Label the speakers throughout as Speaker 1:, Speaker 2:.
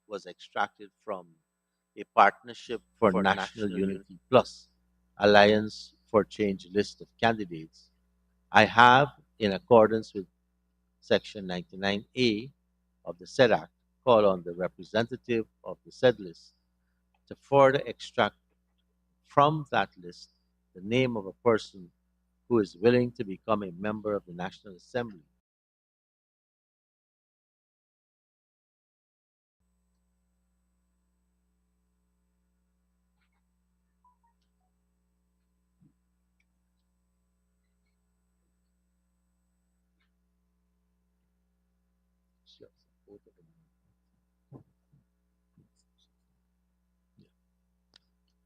Speaker 1: was extracted from a Partnership for National Unity Plus Alliance for Change list of candidates, I have, in accordance with Section 99A of the said Act, called on the representative of the said list to further extract from that list the name of a person who is willing to become a member of the National Assembly.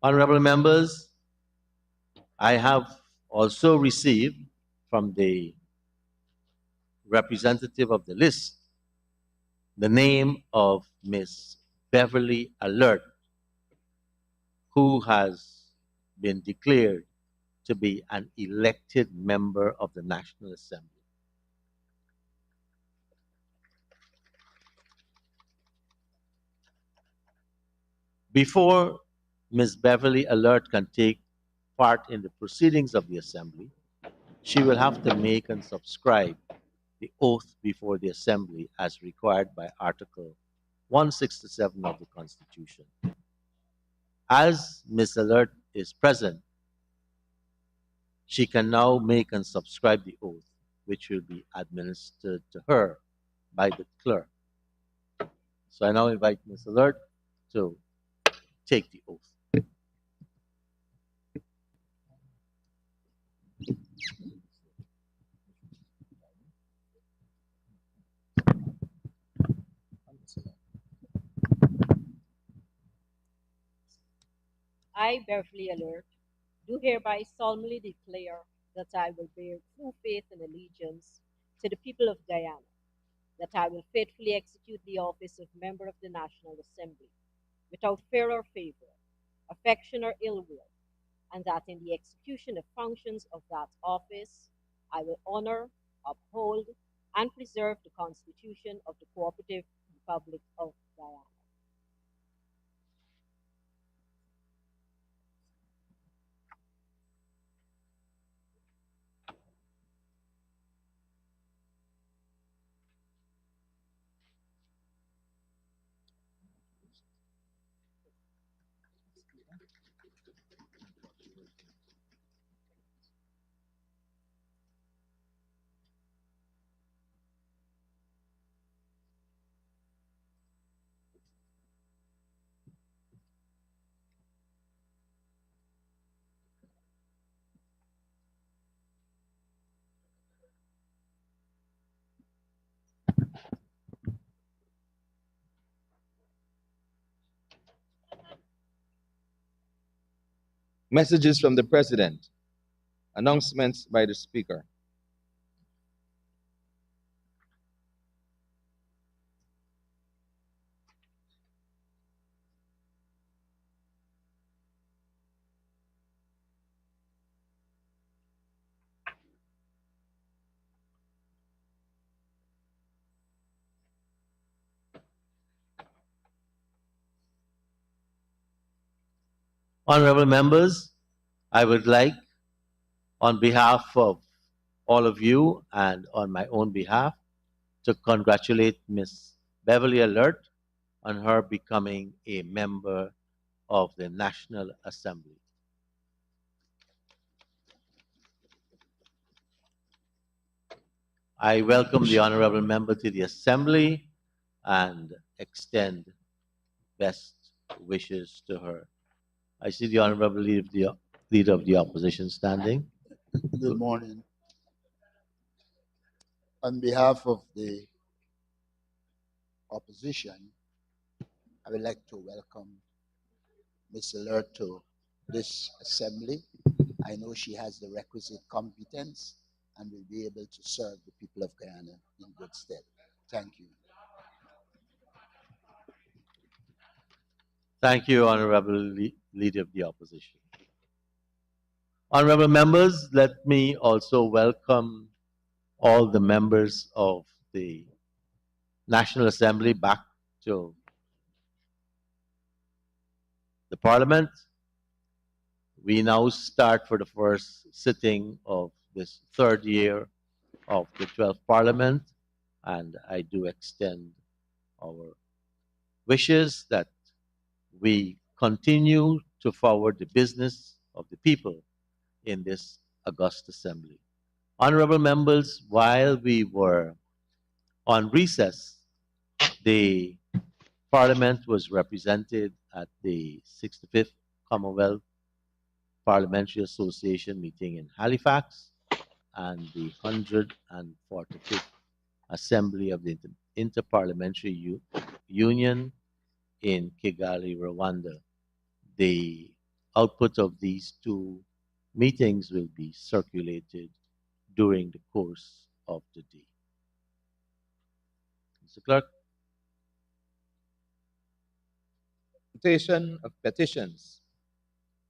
Speaker 1: Honorable members, I have also received from the representative of the list the name of Miss Beverly Alert, who has been declared to be an elected member of the National Assembly. Before Ms. Beverly Alert can take part in the proceedings of the Assembly, she will have to make and subscribe the oath before the Assembly as required by Article 167 of the Constitution. As Ms. Alert is present, she can now make and subscribe the oath, which will be administered to her by the clerk. So I now invite Ms. Alert to take the oath.
Speaker 2: I, Beverly Alert, do hereby solemnly declare that I will bear true faith and allegiance to the people of Guyana, that I will faithfully execute the office of member of the National Assembly without fear or favor, affection or ill will, and that in the execution of functions of that office I will honor, uphold, and preserve the Constitution of the Cooperative Republic of Guyana.
Speaker 3: Messages from the President. Announcements by the Speaker.
Speaker 1: Honorable members, I would like, on behalf of all of you and on my own behalf, to congratulate Ms. Beverly Alert on her becoming a member of the National Assembly. I welcome the honorable member to the Assembly and extend best wishes to her. I see the honorable leader of the opposition standing.
Speaker 4: Good morning. On behalf of the opposition, I would like to welcome Ms. Alert to this assembly. I know she has the requisite competence and will be able to serve the people of Guyana in good stead. Thank you.
Speaker 1: Thank you, honorable leader of the opposition. Honorable members, let me also welcome all the members of the National Assembly back to the Parliament. We now start for the first sitting of this third year of the 12th Parliament, and I do extend our wishes that we continue to forward the business of the people in this august assembly. Honorable members, while we were on recess, the Parliament was represented at the 65th Commonwealth Parliamentary Association meeting in Halifax and the 145th Assembly of the Interparliamentary Union in Kigali, Rwanda. The output of these two meetings will be circulated during the course of the day. Mr. Clerk.
Speaker 3: Presentation of petitions,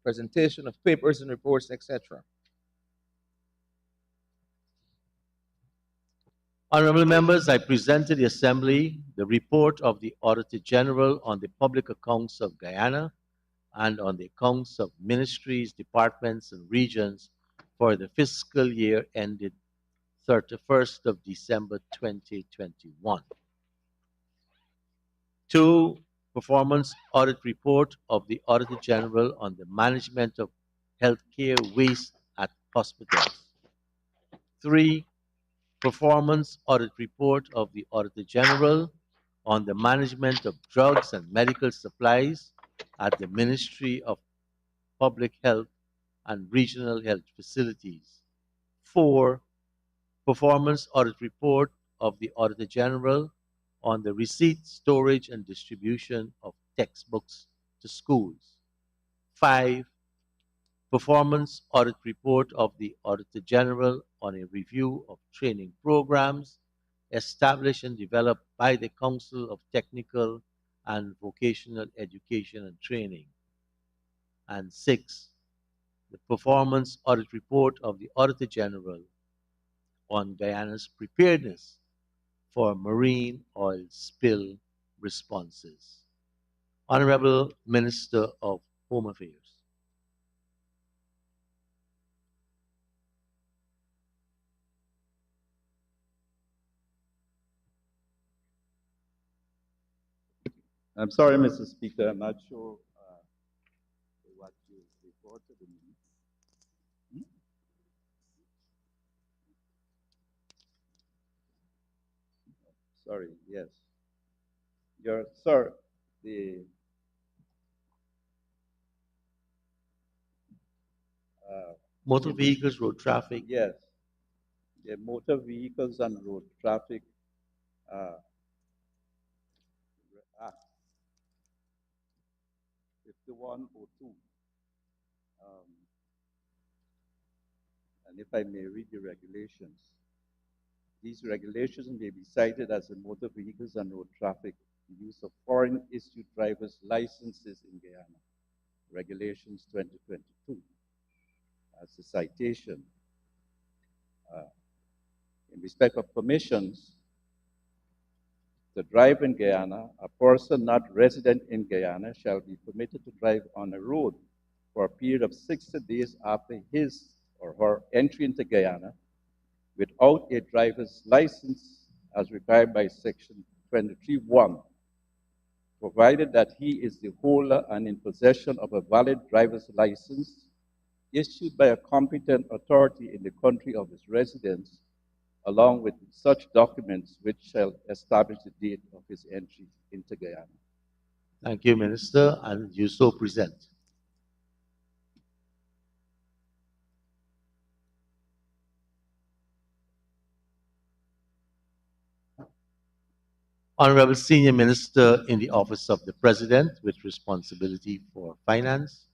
Speaker 3: presentation of papers and reports, etc.
Speaker 1: Honorable members, I present to the Assembly the report of the Auditor General on the public accounts of Guyana and on the accounts of ministries, departments, and regions for the fiscal year ended 31st of December 2021. 2. Performance audit report of the Auditor General on the management of healthcare waste at hospitals. 3. Performance audit report of the Auditor General on the management of drugs and medical supplies at the Ministry of Public Health and Regional Health Facilities. 4. Performance audit report of the Auditor General on the receipt, storage, and distribution of textbooks to schools. 5. Performance audit report of the Auditor General on a review of training programs established and developed by the Council of Technical and Vocational Education and Training. And 6. The performance audit report of the Auditor General on Guyana's preparedness for marine oil spill responses. Honorable Minister of Home Affairs.
Speaker 5: I'm sorry, Mr. Speaker, I'm not sure what you reported to me. Sorry, yes. Sir, the
Speaker 1: Motor vehicles, road traffic.
Speaker 5: yes, the motor vehicles and road traffic Act 5102. And if I may read the regulations, these regulations may be cited as the Motor Vehicles and Road Traffic, the use of foreign issued driver's licenses in Guyana, Regulations 2022. As a citation, in respect of permissions, to drive in Guyana, a person not resident in Guyana shall be permitted to drive on a road for a period of 60 days after his or her entry into Guyana without a driver's license as required by Section 23(1), provided that he is the holder and in possession of a valid driver's license issued by a competent authority in the country of his residence, along with such documents which shall establish the date of his entry into Guyana.
Speaker 1: Thank you, Minister, and you so present. Honorable Senior Minister in the Office of the President with responsibility for finance.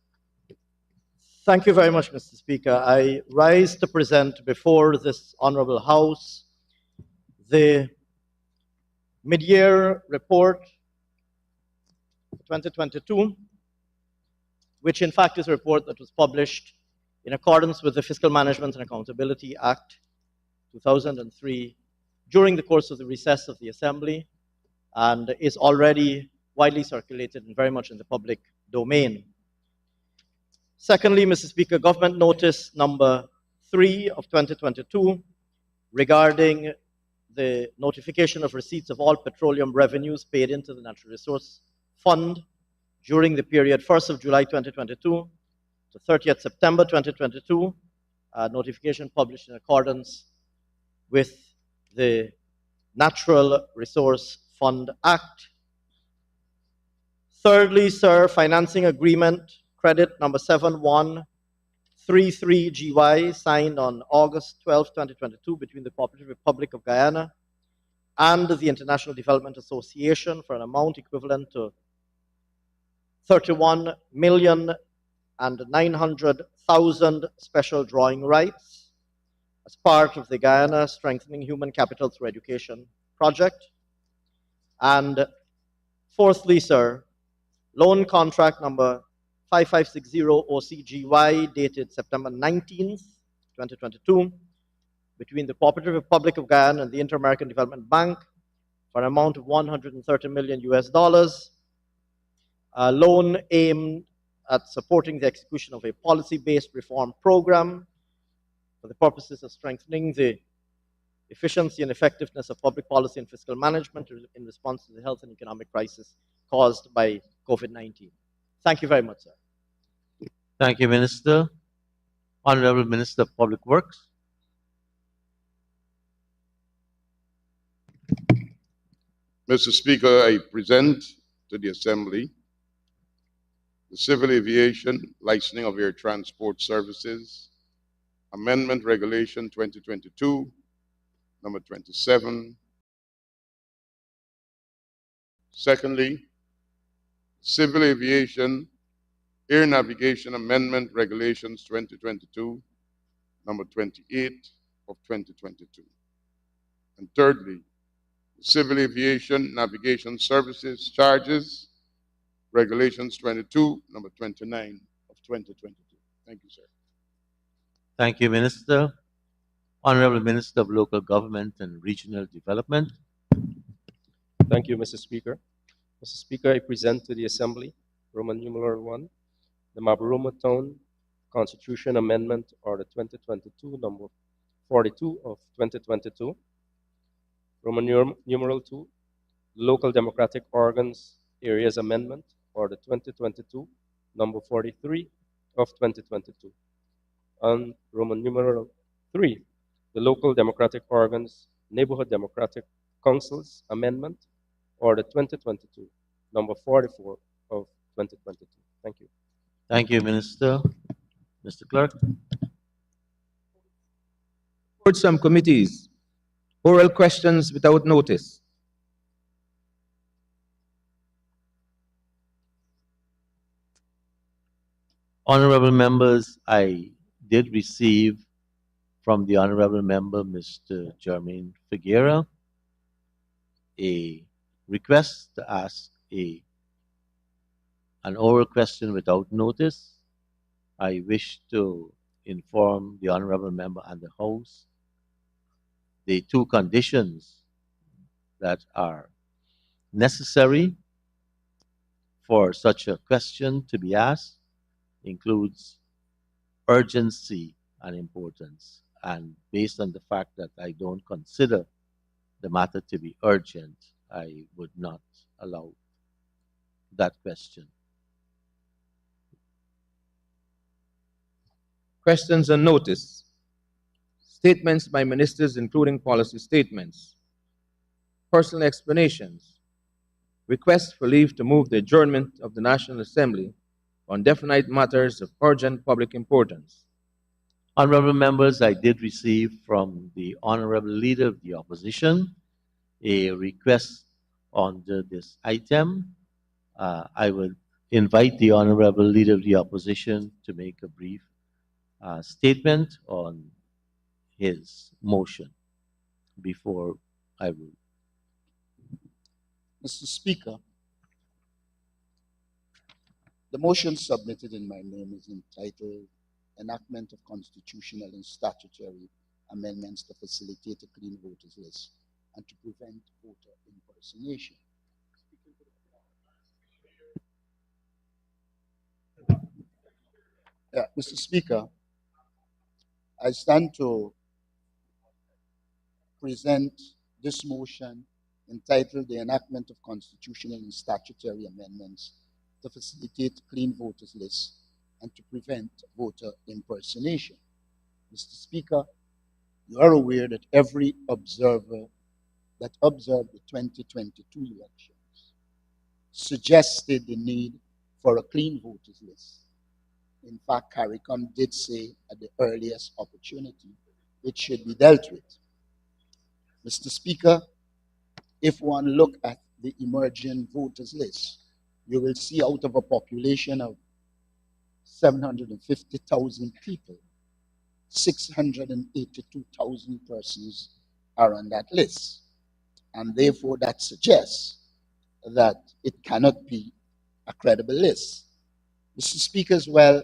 Speaker 6: Thank you very much, Mr. Speaker. I rise to present before this Honourable House the mid-year report 2022, which in fact is a report that was published in accordance with the Fiscal Management and Accountability Act 2003 during the course of the recess of the Assembly, and is already widely circulated and very much in the public domain. Secondly, Mr. Speaker, Government Notice number 3 of 2022 regarding the notification of receipts of all petroleum revenues paid into the Natural Resource Fund during the period 1st of July 2022 to 30th September 2022, notification published in accordance with the Natural Resource Fund Act. Thirdly, sir, financing agreement credit number 7133GY signed on August 12, 2022 between the Cooperative Republic of Guyana and the International Development Association for an amount equivalent to 31,900,000 special drawing rights as part of the Guyana Strengthening Human Capital Through Education project. And fourthly, sir, loan contract number 5560 OCGY dated September 19th, 2022 between the Cooperative Republic of Guyana and the Inter-American Development Bank for an amount of 130 million US dollars. A loan aimed at supporting the execution of a policy-based reform program for the purposes of strengthening the efficiency and effectiveness of public policy and fiscal management in response to the health and economic crisis caused by COVID-19. Thank you very much, sir.
Speaker 1: Thank you, Minister. Honorable Minister of Public Works.
Speaker 7: Mr. Speaker, I present to the Assembly the Civil Aviation Licensing of Air Transport Services Amendment Regulation 2022, number 27. Secondly, Civil Aviation Air Navigation Amendment Regulations 2022, number 28 of 2022. And thirdly, Civil Aviation Navigation Services Charges Regulations 22, number 29 of 2022. Thank you, sir.
Speaker 1: Thank you, Minister. Honorable Minister of Local Government and Regional Development.
Speaker 3: Thank you, Mr. Speaker. Mr. Speaker, I present to the Assembly, Roman numeral 1, the Mabaruma Town Constitution Amendment Order 2022, number 42 of 2022. Roman numeral 2, Local Democratic Organs Areas Amendment Order 2022, number 43 of 2022. And Roman numeral 3, the Local Democratic Organs Neighborhood Democratic Councils Amendment Order 2022, number 44 of 2022. Thank you.
Speaker 1: Thank you, Minister. Mr. Clerk.
Speaker 3: Board some committees. Oral questions without notice.
Speaker 1: Honorable members, I did receive from the Honorable Member, Mr. Jermaine Figuera, a request to ask an oral question without notice. I wish to inform the Honorable Member and the House the two conditions that are necessary for such a question to be asked includes urgency and importance. And based on the fact that I don't consider the matter to be urgent, I would not allow that question.
Speaker 3: Questions on notice. Statements by ministers, including policy statements. Personal explanations. Requests for leave to move the adjournment of the National Assembly on definite matters of urgent public importance.
Speaker 1: Honorable members, I did receive from the Honorable Leader of the Opposition a request under this item. I would invite the Honorable Leader of the Opposition to make a brief statement on his motion before I rule.
Speaker 4: Mr. Speaker, the motion submitted in my name is entitled Enactment of Constitutional and Statutory Amendments to Facilitate a Clean Voters List and to Prevent Voter Impersonation. Mr. Speaker, I stand to present this motion entitled The Enactment of Constitutional and Statutory Amendments to Facilitate Clean Voters Lists and to Prevent Voter Impersonation. Mr. Speaker, you are aware that every observer that observed the 2022 elections suggested the need for a clean voters list. In fact, CARICOM did say at the earliest opportunity it should be dealt with. Mr. Speaker, if one look at the emerging voters list, you will see out of a population of 750,000 people, 682,000 persons are on that list. And therefore, that suggests that it cannot be a credible list. Mr. Speaker, as well,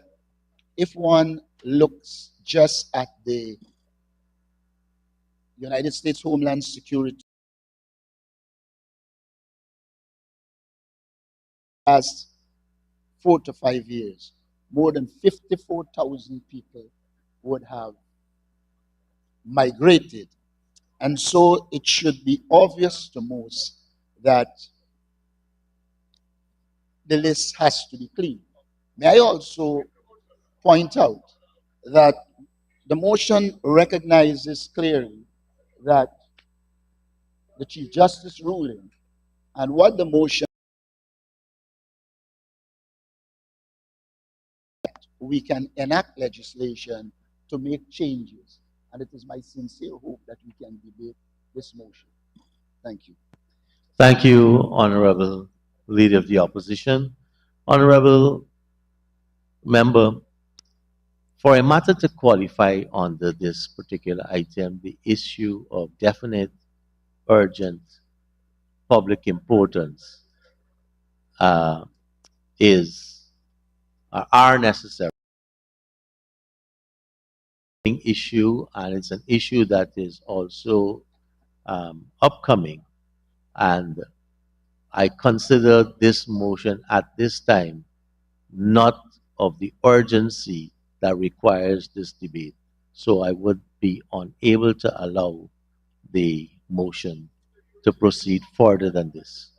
Speaker 4: if one looks just at the United States Homeland Security past 4 to 5 years, more than 54,000 people would have migrated. And so it should be obvious to most that the list has to be clean. May I also point out that the motion recognizes clearly that the Chief Justice ruling and what the motion we can enact legislation to make changes. And it is my sincere hope that we can debate this motion. Thank you.
Speaker 1: Thank you, Honorable Leader of the Opposition. Honorable Member, for a matter to qualify under this particular item, the issue of definite, urgent, public importance are necessary. Issue, and it's an issue that is also upcoming, and I consider this motion at this time not of the urgency that requires this debate. So I would be unable to allow the motion to proceed further than this.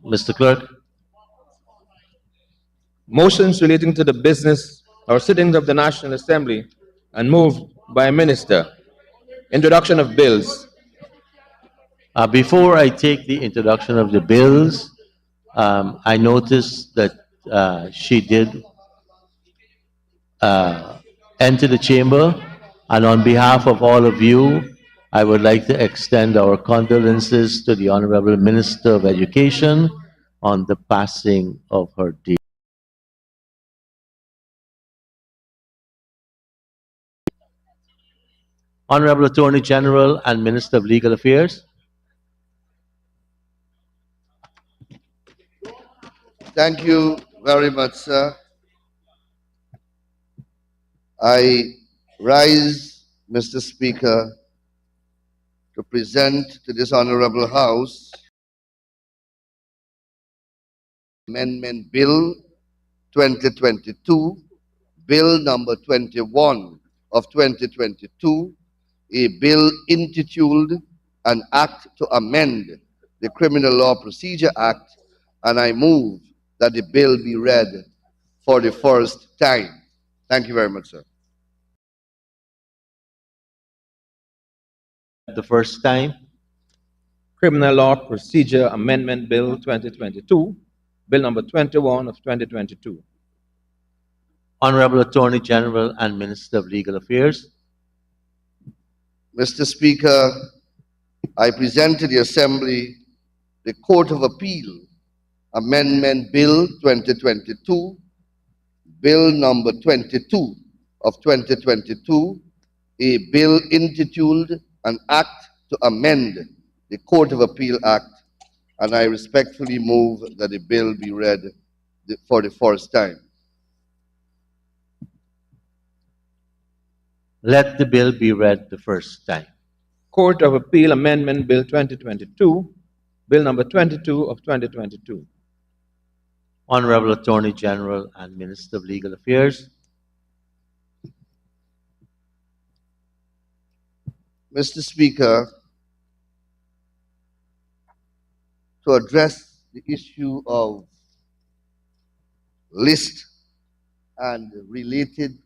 Speaker 1: Mr. Clerk?
Speaker 8: Motions relating to the business or sittings of the National Assembly and moved by a minister. Introduction of bills.
Speaker 1: Before I take the introduction of the bills, I noticed that she did enter the chamber, and on behalf of all of you, I would like to extend our condolences to the Honorable Minister of Education on the passing of her dear. Honorable Attorney General and Minister of Legal Affairs.
Speaker 9: Thank you very much, sir. I rise, Mr. Speaker, to present to this Honorable House Amendment Bill 2022, Bill number 21 of 2022, a bill intituled An Act to Amend the Criminal Law Procedure Act, and I move that the bill be read for the first time. Thank you very much, sir.
Speaker 1: The first time.
Speaker 8: Criminal Law Procedure Amendment Bill 2022, Bill number 21 of 2022.
Speaker 1: Honorable Attorney General and Minister of Legal Affairs.
Speaker 9: Mr. Speaker, I present to the Assembly the Court of Appeal Amendment Bill 2022, Bill number 22 of 2022, a bill intituled An Act to Amend the Court of Appeal Act, and I respectfully move that the bill be read for the first time.
Speaker 1: Let the bill be read the first time.
Speaker 8: Court of Appeal Amendment Bill 2022, Bill number 22 of 2022.
Speaker 1: Honorable Attorney General and Minister of Legal Affairs.
Speaker 9: Mr. Speaker, to address the issue of list and related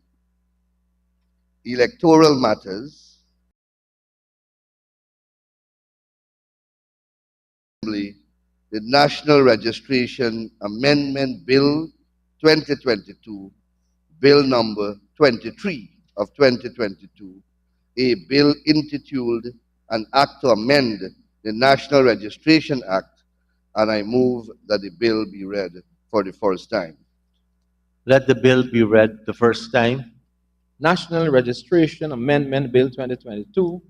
Speaker 9: electoral matters, the National Registration Amendment Bill 2022, Bill number 23 of 2022, a bill intituled An Act to Amend the National Registration Act, and I move that the bill be read for the first time.
Speaker 1: Let the bill be read the first time.
Speaker 8: National Registration Amendment Bill 2022,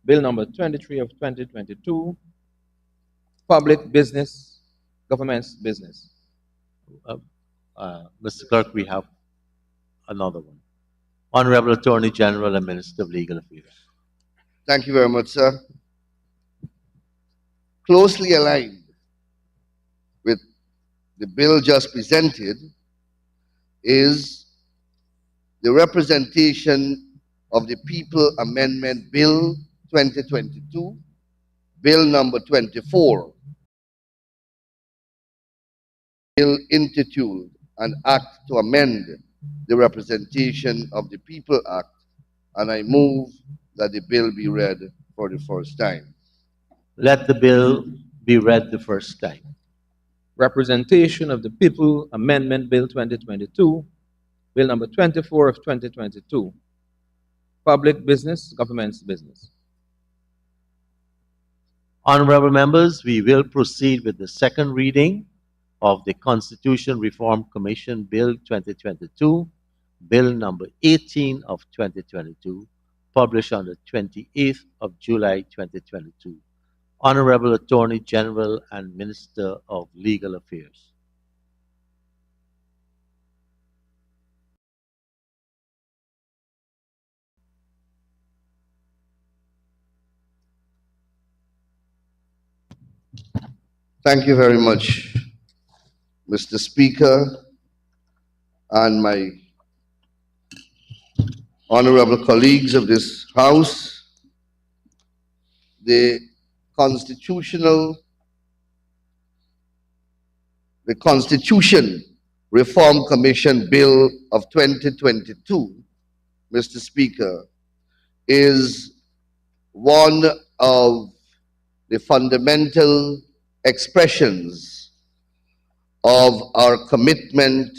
Speaker 8: Bill number 23 of 2022, Public Business, Government's Business.
Speaker 1: Mr. Clerk, we have another one. Honorable Attorney General and Minister of Legal Affairs.
Speaker 9: Thank you very much, sir. Closely aligned with the bill just presented is the representation of the People Amendment Bill 2022, Bill number 24, bill intituled An Act to Amend the Representation of the People Act, and I move that the bill be read for the first time.
Speaker 1: Let the bill be read the first time.
Speaker 8: Representation of the People Amendment Bill 2022, Bill number 24 of 2022, Public Business, Government's Business.
Speaker 1: Honorable members, we will proceed with the second reading of the Constitution Reform Commission Bill 2022, Bill number 18 of 2022, published on the 28th of July 2022. Honorable Attorney General and Minister of Legal Affairs.
Speaker 9: Thank you very much, Mr. Speaker, and my honorable colleagues of this House. The Constitution Reform Commission Bill of 2022, Mr. Speaker, is one of the fundamental expressions of our commitment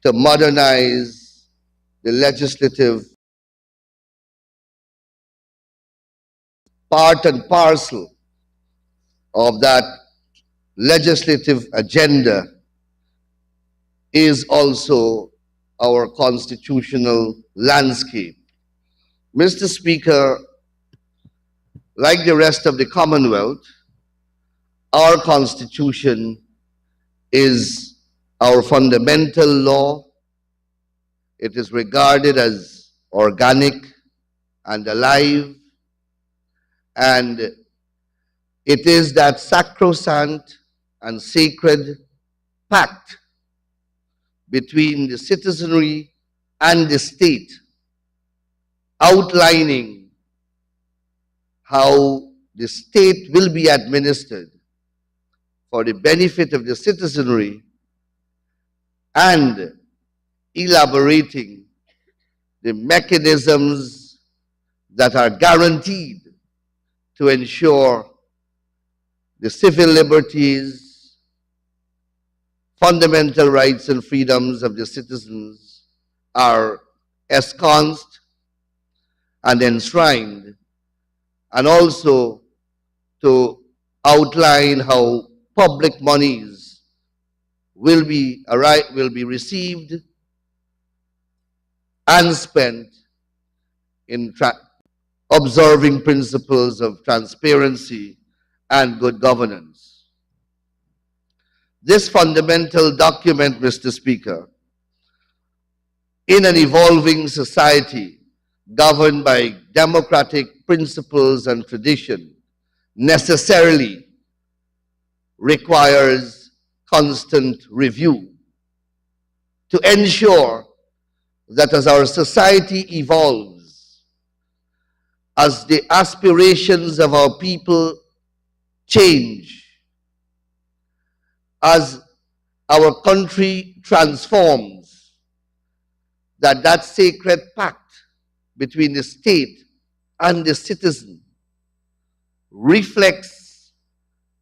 Speaker 9: to modernize the legislative, part and parcel of that legislative agenda is also our constitutional landscape. Mr. Speaker, like the rest of the Commonwealth, our Constitution is our fundamental law. It is regarded as organic and alive, and it is that sacrosanct and sacred pact between the citizenry and the state, outlining how the state will be administered for the benefit of the citizenry and elaborating the mechanisms that are guaranteed to ensure the civil liberties, fundamental rights and freedoms of the citizens are ensconced and enshrined, and also to outline how public monies will be received and spent in observing principles of transparency and good governance. This fundamental document, Mr. Speaker, in an evolving society governed by democratic principles and tradition, necessarily requires constant review to ensure that as our society evolves, as the aspirations of our people change, as our country transforms, that sacred pact between the state and the citizen reflects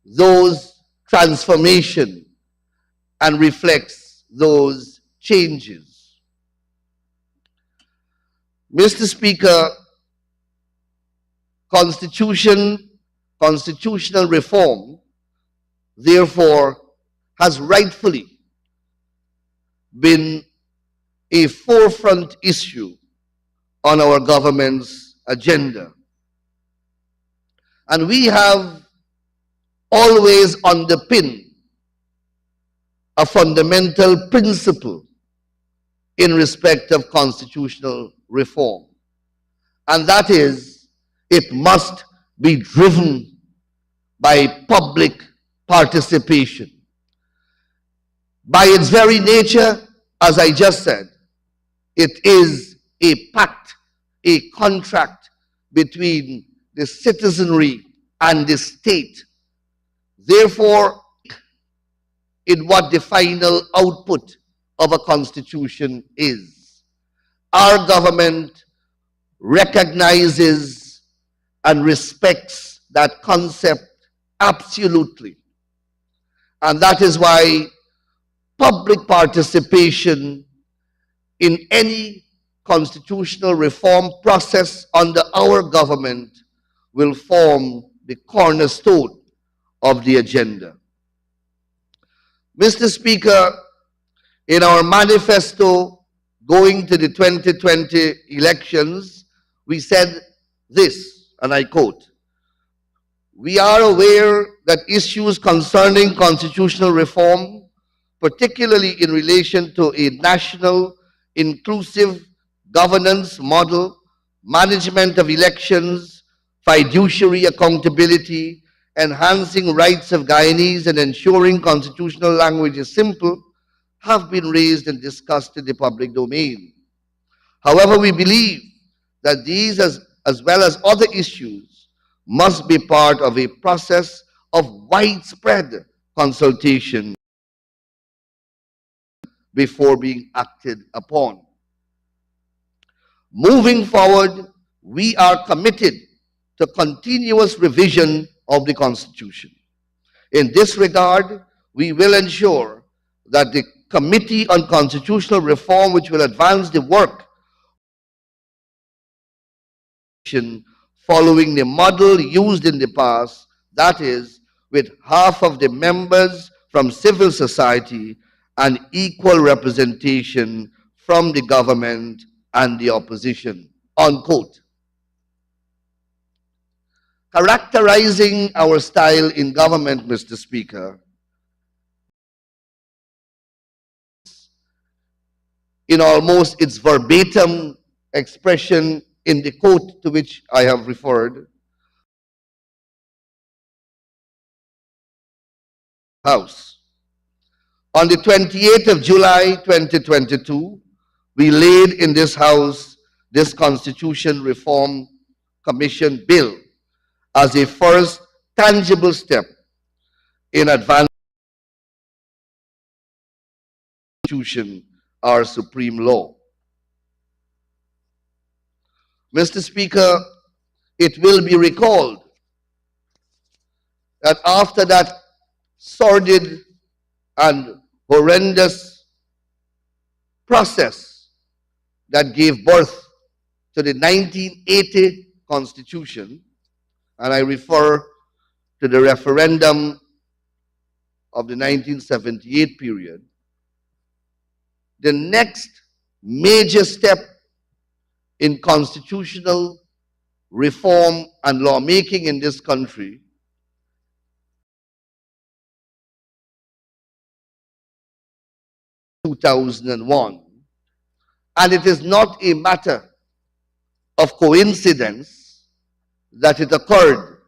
Speaker 9: those transformation and reflects those changes. Mr. Speaker, constitutional reform, therefore, has rightfully been a forefront issue on our government's agenda. And we have always underpinned a fundamental principle in respect of constitutional reform, and that is it must be driven by public participation. By its very nature, as I just said, it is a pact, a contract between the citizenry and the state. Therefore, in what the final output of a constitution is, our government recognizes and respects that concept absolutely. And that is why public participation in any constitutional reform process under our government will form the cornerstone of the agenda. Mr. Speaker, in our manifesto going to the 2020 elections, we said this, and I quote, "We are aware that issues concerning constitutional reform, particularly in relation to a national inclusive governance model, management of elections, fiduciary accountability, enhancing rights of Guyanese, and ensuring constitutional language is simple, have been raised and discussed in the public domain. However, we believe that these, as well as other issues, must be part of a process of widespread consultation before being acted upon. Moving forward, we are committed to continuous revision of the Constitution. In this regard, we will ensure that the Committee on Constitutional Reform, which will advance the work following the model used in the past, that is, with half of the members from civil society and equal representation from the government and the opposition," unquote. Characterizing our style in government, Mr. Speaker, in almost its verbatim expression in the quote to which I have referred, House. On the 28th of July 2022, we laid in this House this Constitution Reform Commission bill as a first tangible step in advancing the Constitution, our supreme law. Mr. Speaker, it will be recalled that after that sordid and horrendous process that gave birth to the 1980 Constitution, and I refer to the referendum of the 1978 period, the next major step in constitutional reform and lawmaking in this country 2001. And it is not a matter of coincidence that it occurred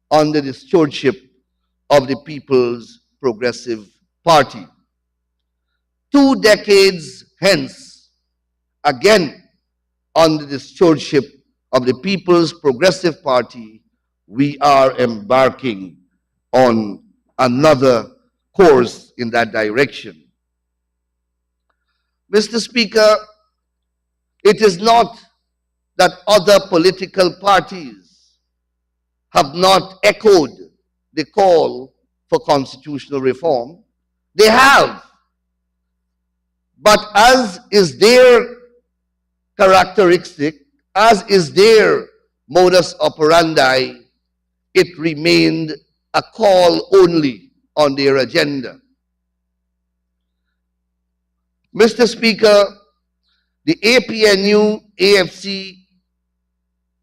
Speaker 9: under the stewardship of the People's Progressive Party. 2 decades hence, again, under the stewardship of the People's Progressive Party, we are embarking on another course in that direction. Mr. Speaker, it is not that other political parties have not echoed the call for constitutional reform. They have. But as is their characteristic, as is their modus operandi, it remained a call only on their agenda. Mr. Speaker, the APNU AFC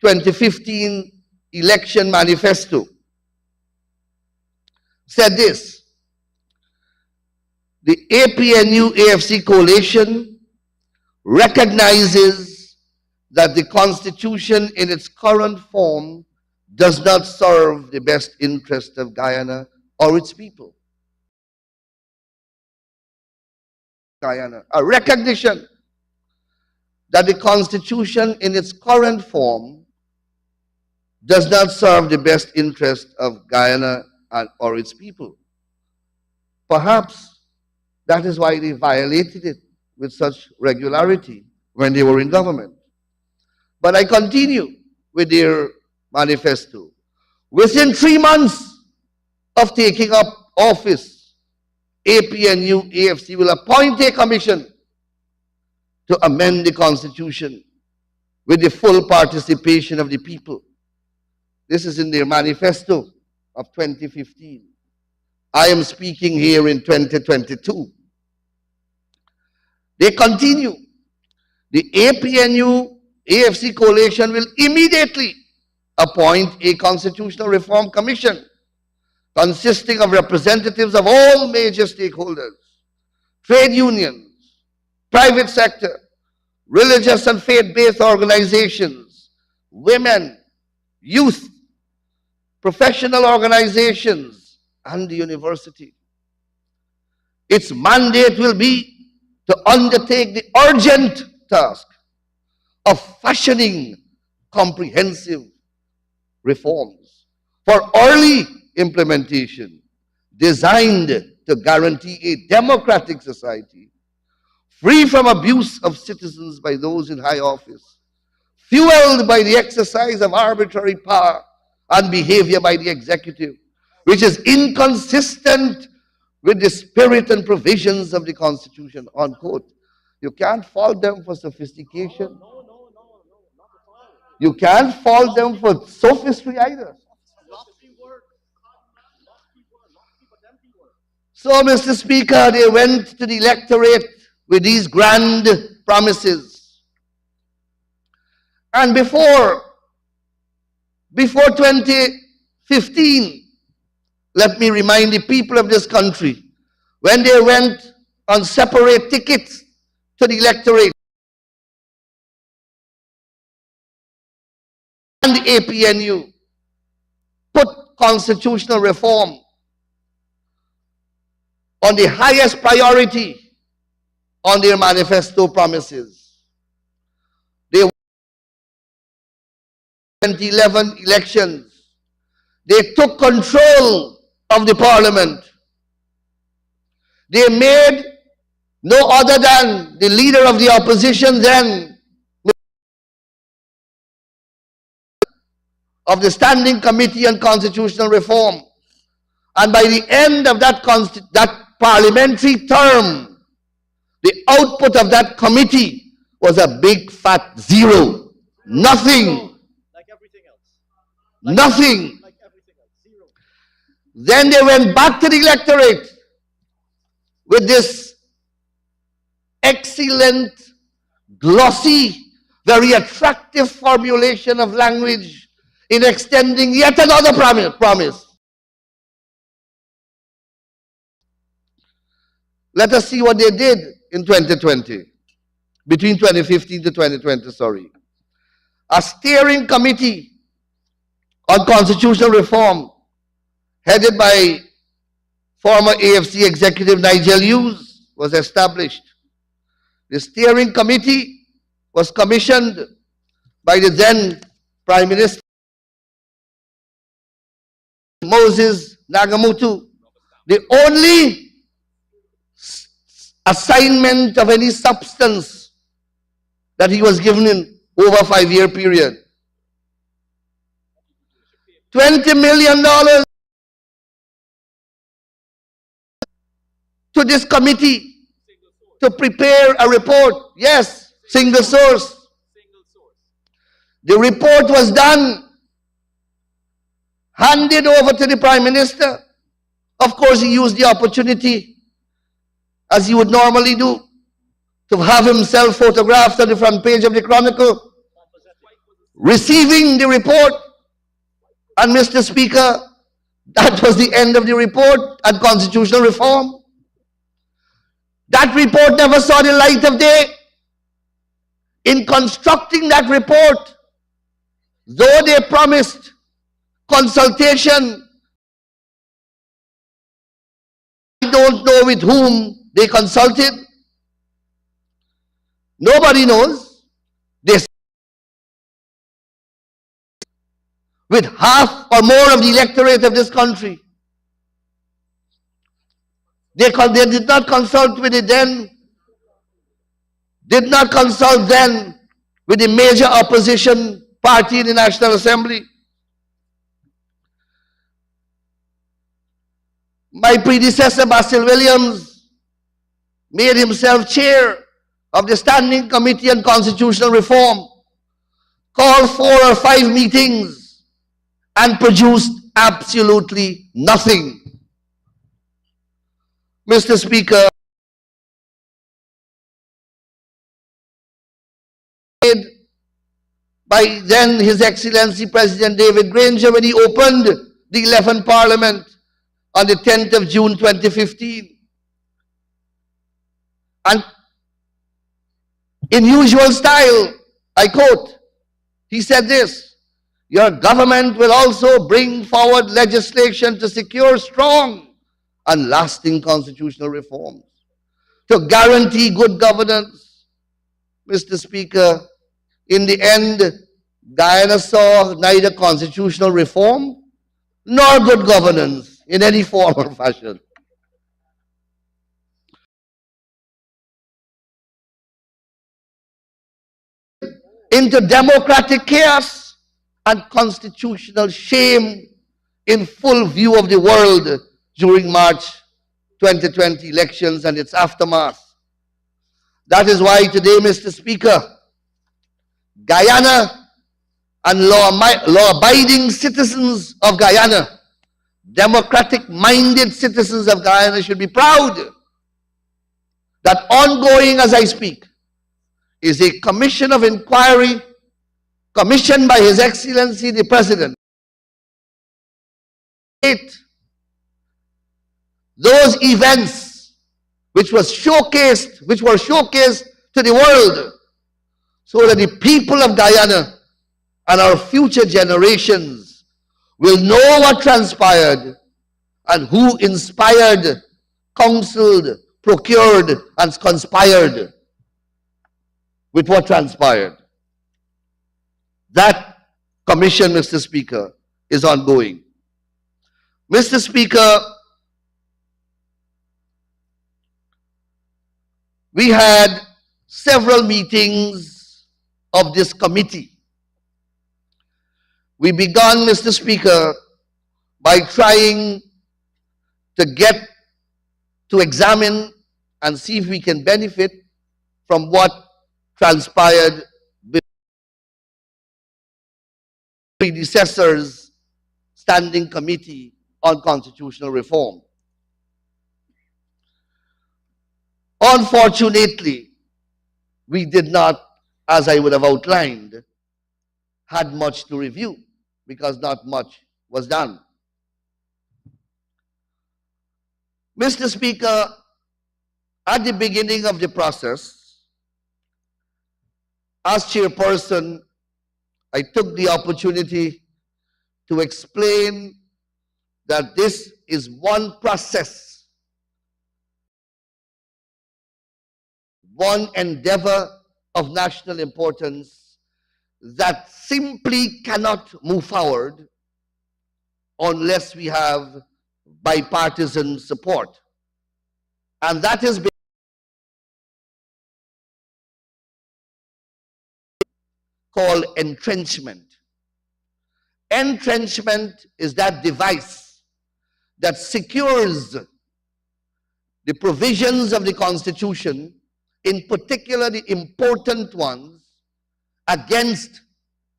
Speaker 9: 2015 election manifesto said this: the APNU AFC coalition recognizes that the Constitution in its current form does not serve the best interest of Guyana or its people. Guyana, a recognition that the Constitution in its current form does not serve the best interest of Guyana or its people. Perhaps that is why they violated it with such regularity when they were in government. But I continue with their manifesto. Within 3 months of taking up office, APNU AFC will appoint a commission to amend the Constitution with the full participation of the people. This is in their manifesto of 2015. I am speaking here in 2022. They continue. The APNU AFC coalition will immediately appoint a constitutional reform commission consisting of representatives of all major stakeholders, trade unions, private sector, religious and faith-based organizations, women, youth, professional organizations, and the university. Its mandate will be to undertake the urgent task of fashioning comprehensive reforms for early implementation designed to guarantee a democratic society free from abuse of citizens by those in high office, fueled by the exercise of arbitrary power and behavior by the executive, which is inconsistent with the spirit and provisions of the Constitution, unquote. You can't fault them for sophistication. You can't fault them for sophistry either. So, Mr. Speaker, they went to the electorate with these grand promises. And before 2015, let me remind the people of this country, when they went on separate tickets to the electorate, and the APNU put constitutional reform on the highest priority on their manifesto promises. They 2011 elections, they took control of the parliament. They made no other than the leader of the opposition then, of the Standing Committee on Constitutional Reform. And by the end of that parliamentary term, the output of that committee was a big fat zero. Nothing.
Speaker 6: Like everything else.
Speaker 9: Nothing.
Speaker 6: Like everything else. Zero.
Speaker 9: Then they went back to the electorate with this excellent, glossy, very attractive formulation of language in extending yet another promise. Let us see what they did in 2020, between 2015 to 2020, sorry. A steering committee on constitutional reform, headed by former AFC executive Nigel Hughes was established. The steering committee was commissioned by the then Prime Minister Moses Nagamutu. The only assignment of any substance that he was given in over a 5-year period. $20 million to this committee to prepare a report. Yes, single source. The report was done, handed over to the Prime Minister. Of course, he used the opportunity, as he would normally do, to have himself photographed on the front page of the Chronicle, receiving the report. And Mr. Speaker, that was the end of the report and constitutional reform. That report never saw the light of day. In constructing that report, though they promised consultation, I don't know with whom they consulted. Nobody knows. They with half or more of the electorate of this country. They did not consult with it then, did not consult then with the major opposition party in the National Assembly. My predecessor, Basil Williams, made himself chair of the Standing Committee on Constitutional Reform, called 4 or 5 meetings, and produced absolutely nothing. Mr. Speaker, by then His Excellency President David Granger when he opened the 11th Parliament on the 10th of June 2015. And in usual style, I quote, he said this: "Your government will also bring forward legislation to secure strong and lasting constitutional reforms to guarantee good governance." Mr. Speaker, in the end, Guyana saw neither constitutional reform nor good governance in any form or fashion. Into democratic chaos and constitutional shame in full view of the world during March 2020 elections and its aftermath. That is why today, Mr. Speaker, Guyana and law-abiding citizens of Guyana, democratic-minded citizens of Guyana should be proud that ongoing as I speak is a commission of inquiry commissioned by His Excellency the President. Those events which were showcased to the world, so that the people of Guyana and our future generations will know what transpired and who inspired, counseled, procured, and conspired with what transpired. That commission, Mr. Speaker, is ongoing. Mr. Speaker, we had several meetings of this committee. We began, Mr. Speaker, by trying to examine and see if we can benefit from what transpired with predecessors' Standing Committee on Constitutional Reform. Unfortunately, we did not, as I would have outlined, had much to review because not much was done. Mr. Speaker, at the beginning of the process, as chairperson, I took the opportunity to explain that this is one process one endeavor of national importance that simply cannot move forward unless we have bipartisan support. And that is called entrenchment. Entrenchment is that device that secures the provisions of the Constitution, in particular the important ones, against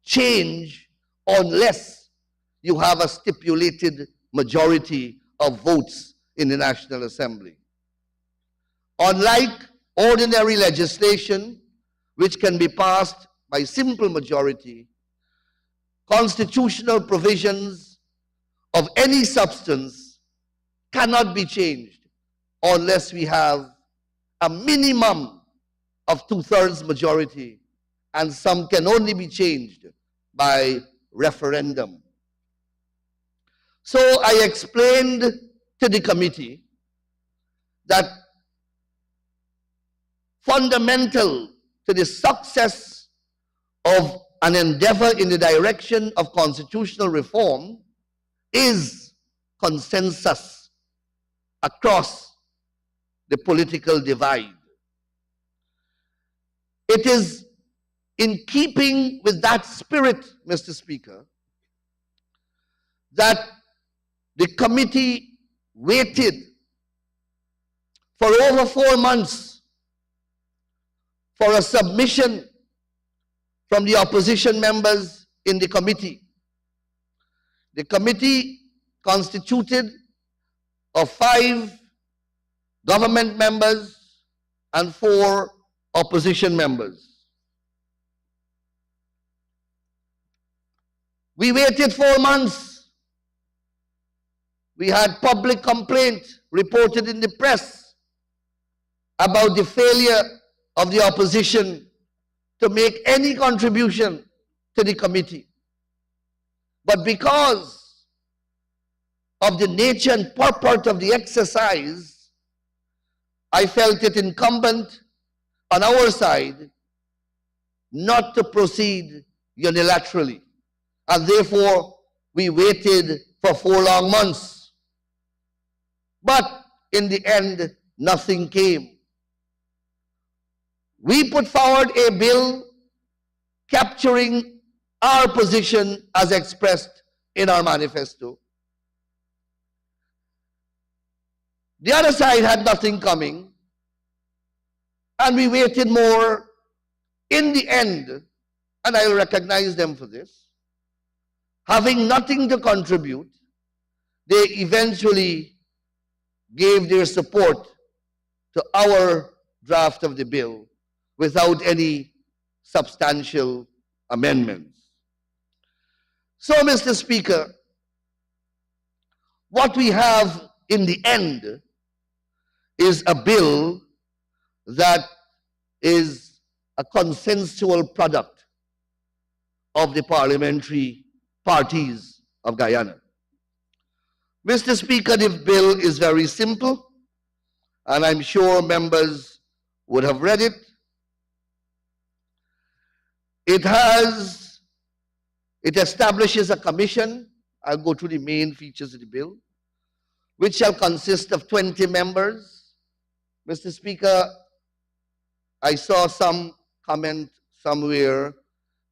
Speaker 9: change unless you have a stipulated majority of votes in the National Assembly. Unlike ordinary legislation, which can be passed by simple majority, constitutional provisions of any substance cannot be changed unless we have a minimum of 2/3 majority, and some can only be changed by referendum. So I explained to the committee that fundamental to the success of an endeavor in the direction of constitutional reform is consensus across the political divide. It is in keeping with that spirit, Mr. Speaker, that the committee waited for over 4 months for a submission from the opposition members in the committee. The committee constituted of 5 government members and 4 opposition members. We waited 4 months. We had public complaint reported in the press about the failure of the opposition to make any contribution to the committee. But because of the nature and purport of the exercise, I felt it incumbent on our side not to proceed unilaterally. And therefore, we waited for 4 long months. But in the end, nothing came. We put forward a bill capturing our position as expressed in our manifesto. The other side had nothing coming, and we waited more. In the end, and I recognize them for this, having nothing to contribute, they eventually gave their support to our draft of the bill without any substantial amendments. So, Mr. Speaker, what we have in the end is a bill that is a consensual product of the parliamentary parties of Guyana. Mr. Speaker, the bill is very simple, and I'm sure members would have read it. It establishes a commission. I'll go through the main features of the bill, which shall consist of 20 members. Mr. Speaker, I saw some comment somewhere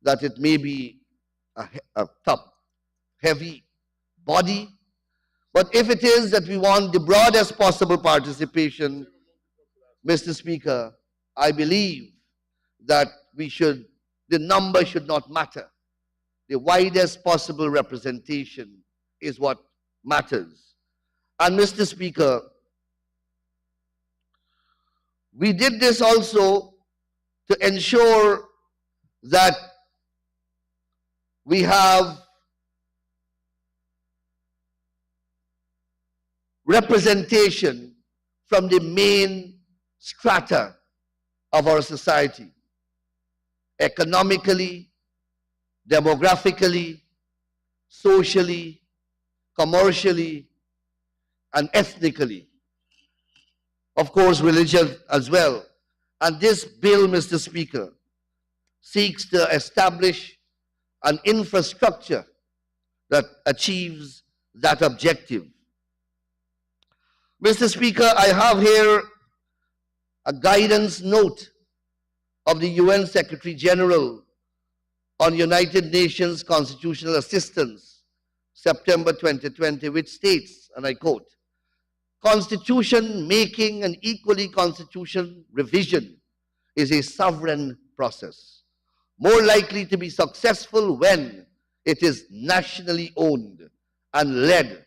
Speaker 9: that it may be a top-heavy body. But if it is that we want the broadest possible participation, Mr. Speaker, I believe that the number should not matter. The widest possible representation is what matters. And Mr. Speaker, we did this also to ensure that we have representation from the main strata of our society, economically, demographically, socially, commercially, and ethnically. Of course, religion as well. And this bill, Mr. Speaker, seeks to establish an infrastructure that achieves that objective. Mr. Speaker, I have here a guidance note of the UN Secretary General on United Nations Constitutional Assistance, September 2020, which states, and I quote, "Constitution making and equally constitution revision is a sovereign process, more likely to be successful when it is nationally owned and led,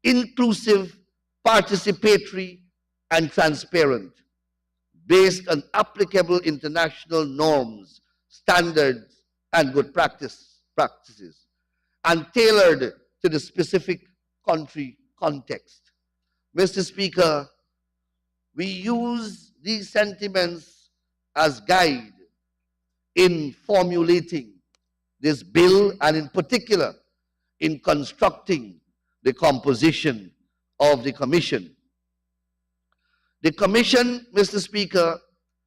Speaker 9: inclusive, participatory, and transparent, based on applicable international norms, standards, and good practices, and tailored to the specific country context." Mr. Speaker, we use these sentiments as guide in formulating this bill and in particular in constructing the composition of the commission. The commission, Mr. Speaker,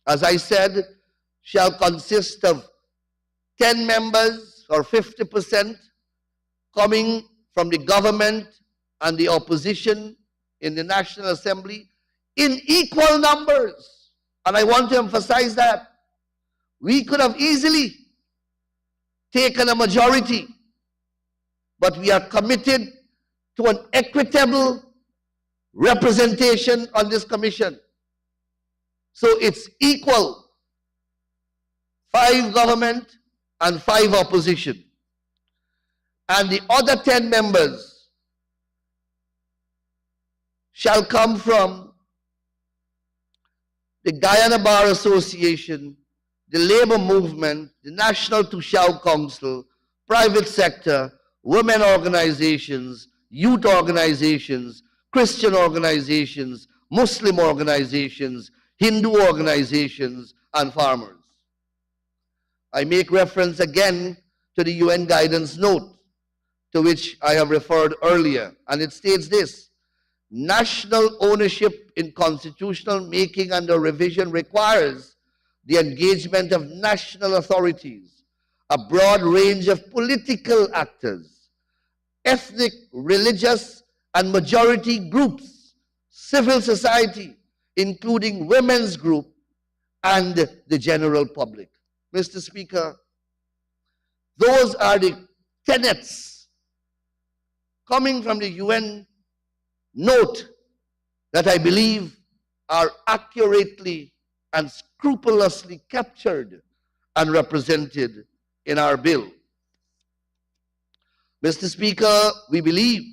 Speaker 9: as I said, shall consist of 10 members or 50% coming from the government and the opposition in the National Assembly in equal numbers. And I want to emphasize that. We could have easily taken a majority, but we are committed to an equitable representation on this commission. So it's equal, 5 government and 5 opposition. And the other 10 members shall come from the Guyana Bar Association, the labor movement, the National Tushao Council, private sector, women organizations, youth organizations, Christian organizations, Muslim organizations, Hindu organizations, and farmers. I make reference again to the UN guidance note to which I have referred earlier, and it states this: national ownership in constitutional making under revision requires the engagement of national authorities, a broad range of political actors, ethnic, religious, and majority groups, civil society, including women's group, and the general public. Mr. Speaker, those are the tenets coming from the UN note that I believe are accurately and scrupulously captured and represented in our bill. Mr. Speaker, we believe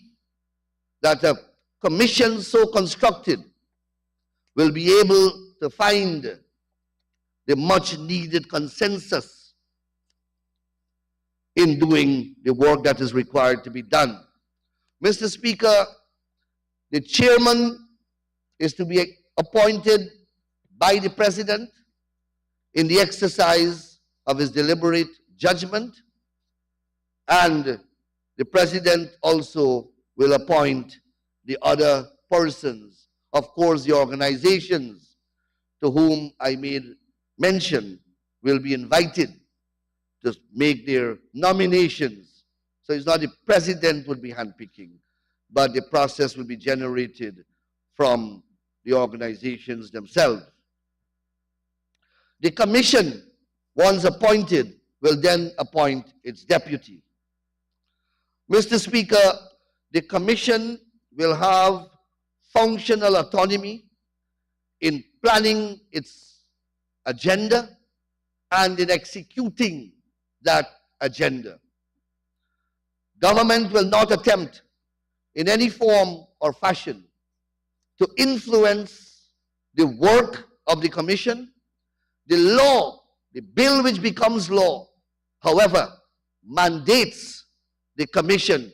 Speaker 9: that a commission so constructed will be able to find the much needed consensus in doing the work that is required to be done. Mr. Speaker, the chairman is to be appointed by the president in the exercise of his deliberate judgment, and the president also will appoint the other persons. Of course, the organizations to whom I made mention will be invited to make their nominations. So it's not the president will be handpicking, but the process will be generated from the organizations themselves. The commission, once appointed, will then appoint its deputy. Mr. Speaker, the commission will have functional autonomy in planning its agenda and in executing that agenda. Government will not attempt in any form or fashion to influence the work of the commission. The law, the bill which becomes law, however, mandates the commission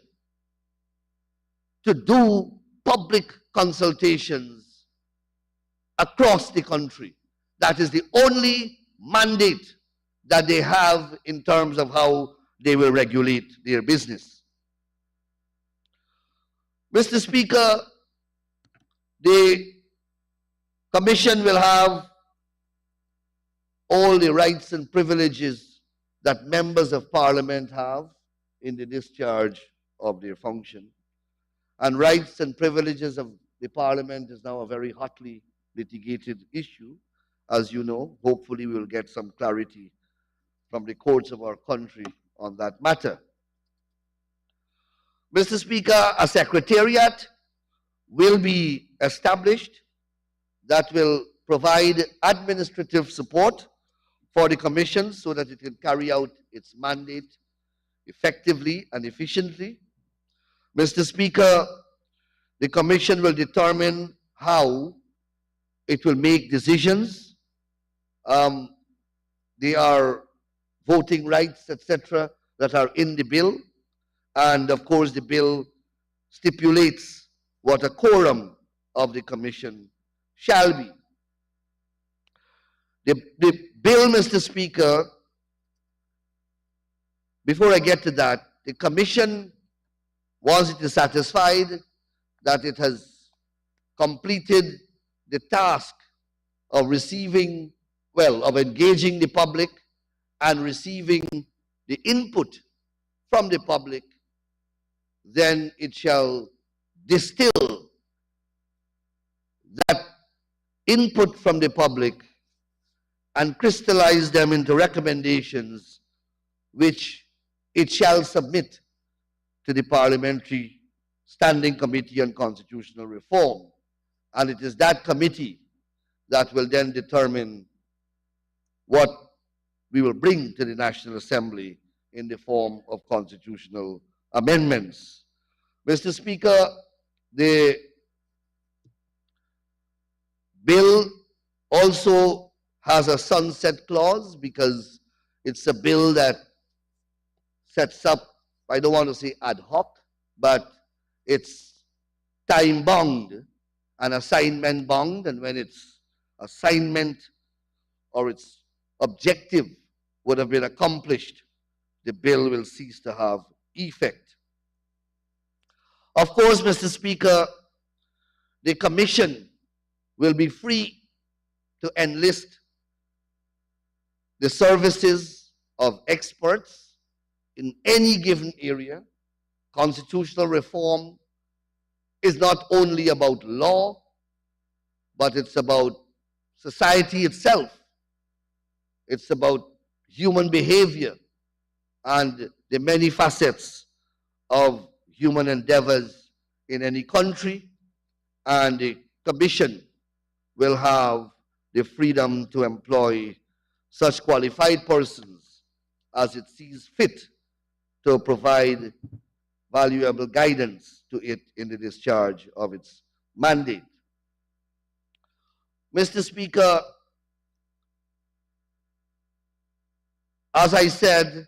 Speaker 9: to do public consultations across the country. That is the only mandate that they have in terms of how they will regulate their business. Mr. Speaker, the commission will have all the rights and privileges that members of parliament have in the discharge of their function. And rights and privileges of the parliament is now a very hotly litigated issue. As you know, hopefully we will get some clarity from the courts of our country on that matter. Mr. Speaker, a secretariat will be established that will provide administrative support for the commission so that it can carry out its mandate effectively and efficiently. Mr. Speaker, the commission will determine how it will make decisions. There are voting rights, etc., that are in the bill. And of course, the bill stipulates what a quorum of the commission shall be. The bill, Mr. Speaker, before I get to that, the commission, once it is satisfied that it has completed the task of receiving, well, of engaging the public and receiving the input from the public, then it shall distill that input from the public and crystallize them into recommendations which it shall submit to the Parliamentary Standing Committee on Constitutional Reform. And it is that committee that will then determine what we will bring to the National Assembly in the form of constitutional amendments. Mr. Speaker, the bill also has a sunset clause because it's a bill that sets up, I don't want to say ad hoc, but it's time bound and assignment bound, and when its assignment or its objective would have been accomplished, the bill will cease to have effect. Of course, Mr. Speaker, the commission will be free to enlist the services of experts in any given area. Constitutional reform is not only about law, but it's about society itself. It's about human behavior and the many facets of human endeavors in any country, and the commission will have the freedom to employ such qualified persons as it sees fit to provide valuable guidance to it in the discharge of its mandate. Mr. Speaker, as I said,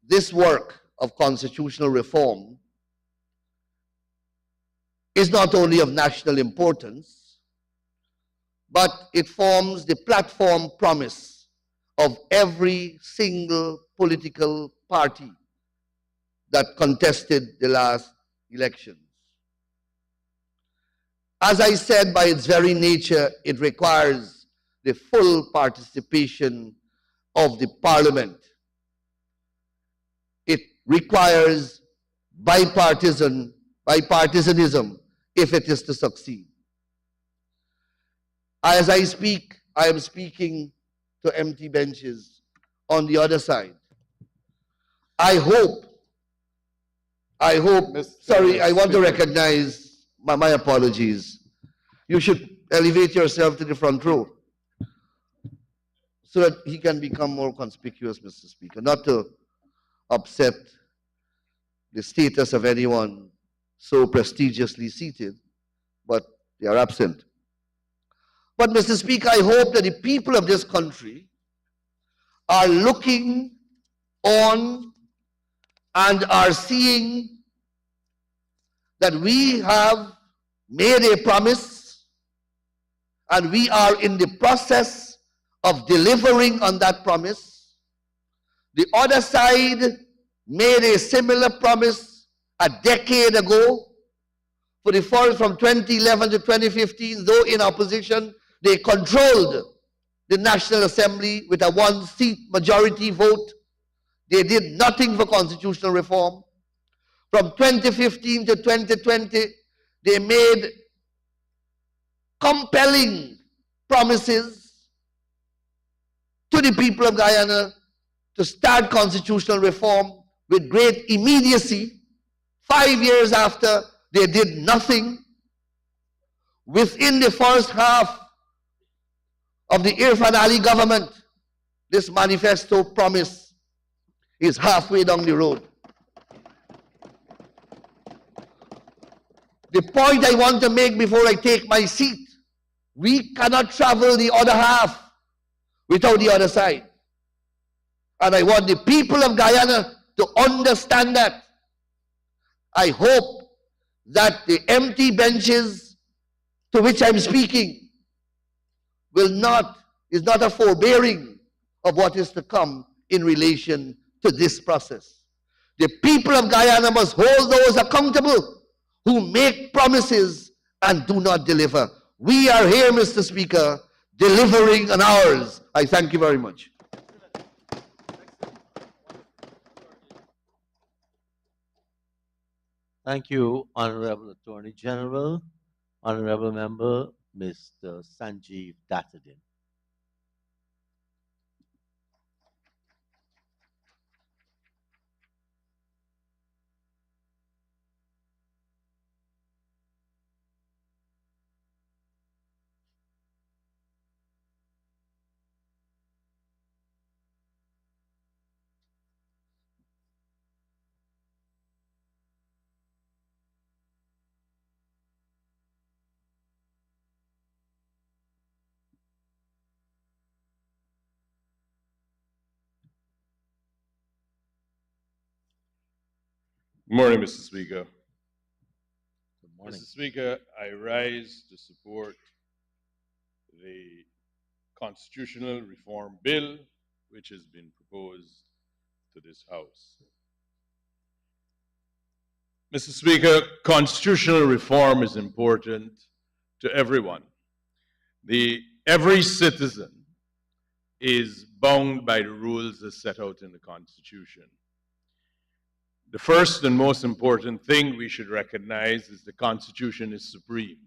Speaker 9: this work of constitutional reform is not only of national importance, but it forms the platform promise of every single political party that contested the last elections. As I said, by its very nature, it requires the full participation of the parliament. It requires bipartisanism if it is to succeed. As I speak, I am speaking to empty benches on the other side. I hope, sorry, I want to recognize, my apologies. You should elevate yourself to the front row so that he can become more conspicuous, Mr. Speaker, not to upset the status of anyone so prestigiously seated, but they are absent. But, Mr. Speaker, I hope that the people of this country are looking on and are seeing that we have made a promise and we are in the process of delivering on that promise. The other side made a similar promise a decade ago for the fall from 2011 to 2015, though in opposition. They controlled the National Assembly with a one-seat majority vote. They did nothing for constitutional reform. From 2015 to 2020, they made compelling promises to the people of Guyana to start constitutional reform with great immediacy. 5 years after, they did nothing. Within the first half of the Irfan Ali government, this manifesto promise is halfway down the road. The point I want to make before I take my seat, we cannot travel the other half without the other side. And I want the people of Guyana to understand that. I hope that the empty benches to which I'm speaking is not a forbearing of what is to come in relation to this process. The people of Guyana must hold those accountable who make promises and do not deliver. We are here, Mr. Speaker, delivering on ours. I thank you very much.
Speaker 1: Thank you, Honorable Attorney General. Honorable Member, Mr. Sanjeev Dattadin.
Speaker 10: Good morning, Mr. Speaker.
Speaker 1: Good morning.
Speaker 10: Mr. Speaker, I rise to support the constitutional reform bill which has been proposed to this House. Mr. Speaker, constitutional reform is important to everyone. Every citizen is bound by the rules as set out in the Constitution. The first and most important thing we should recognize is the Constitution is supreme.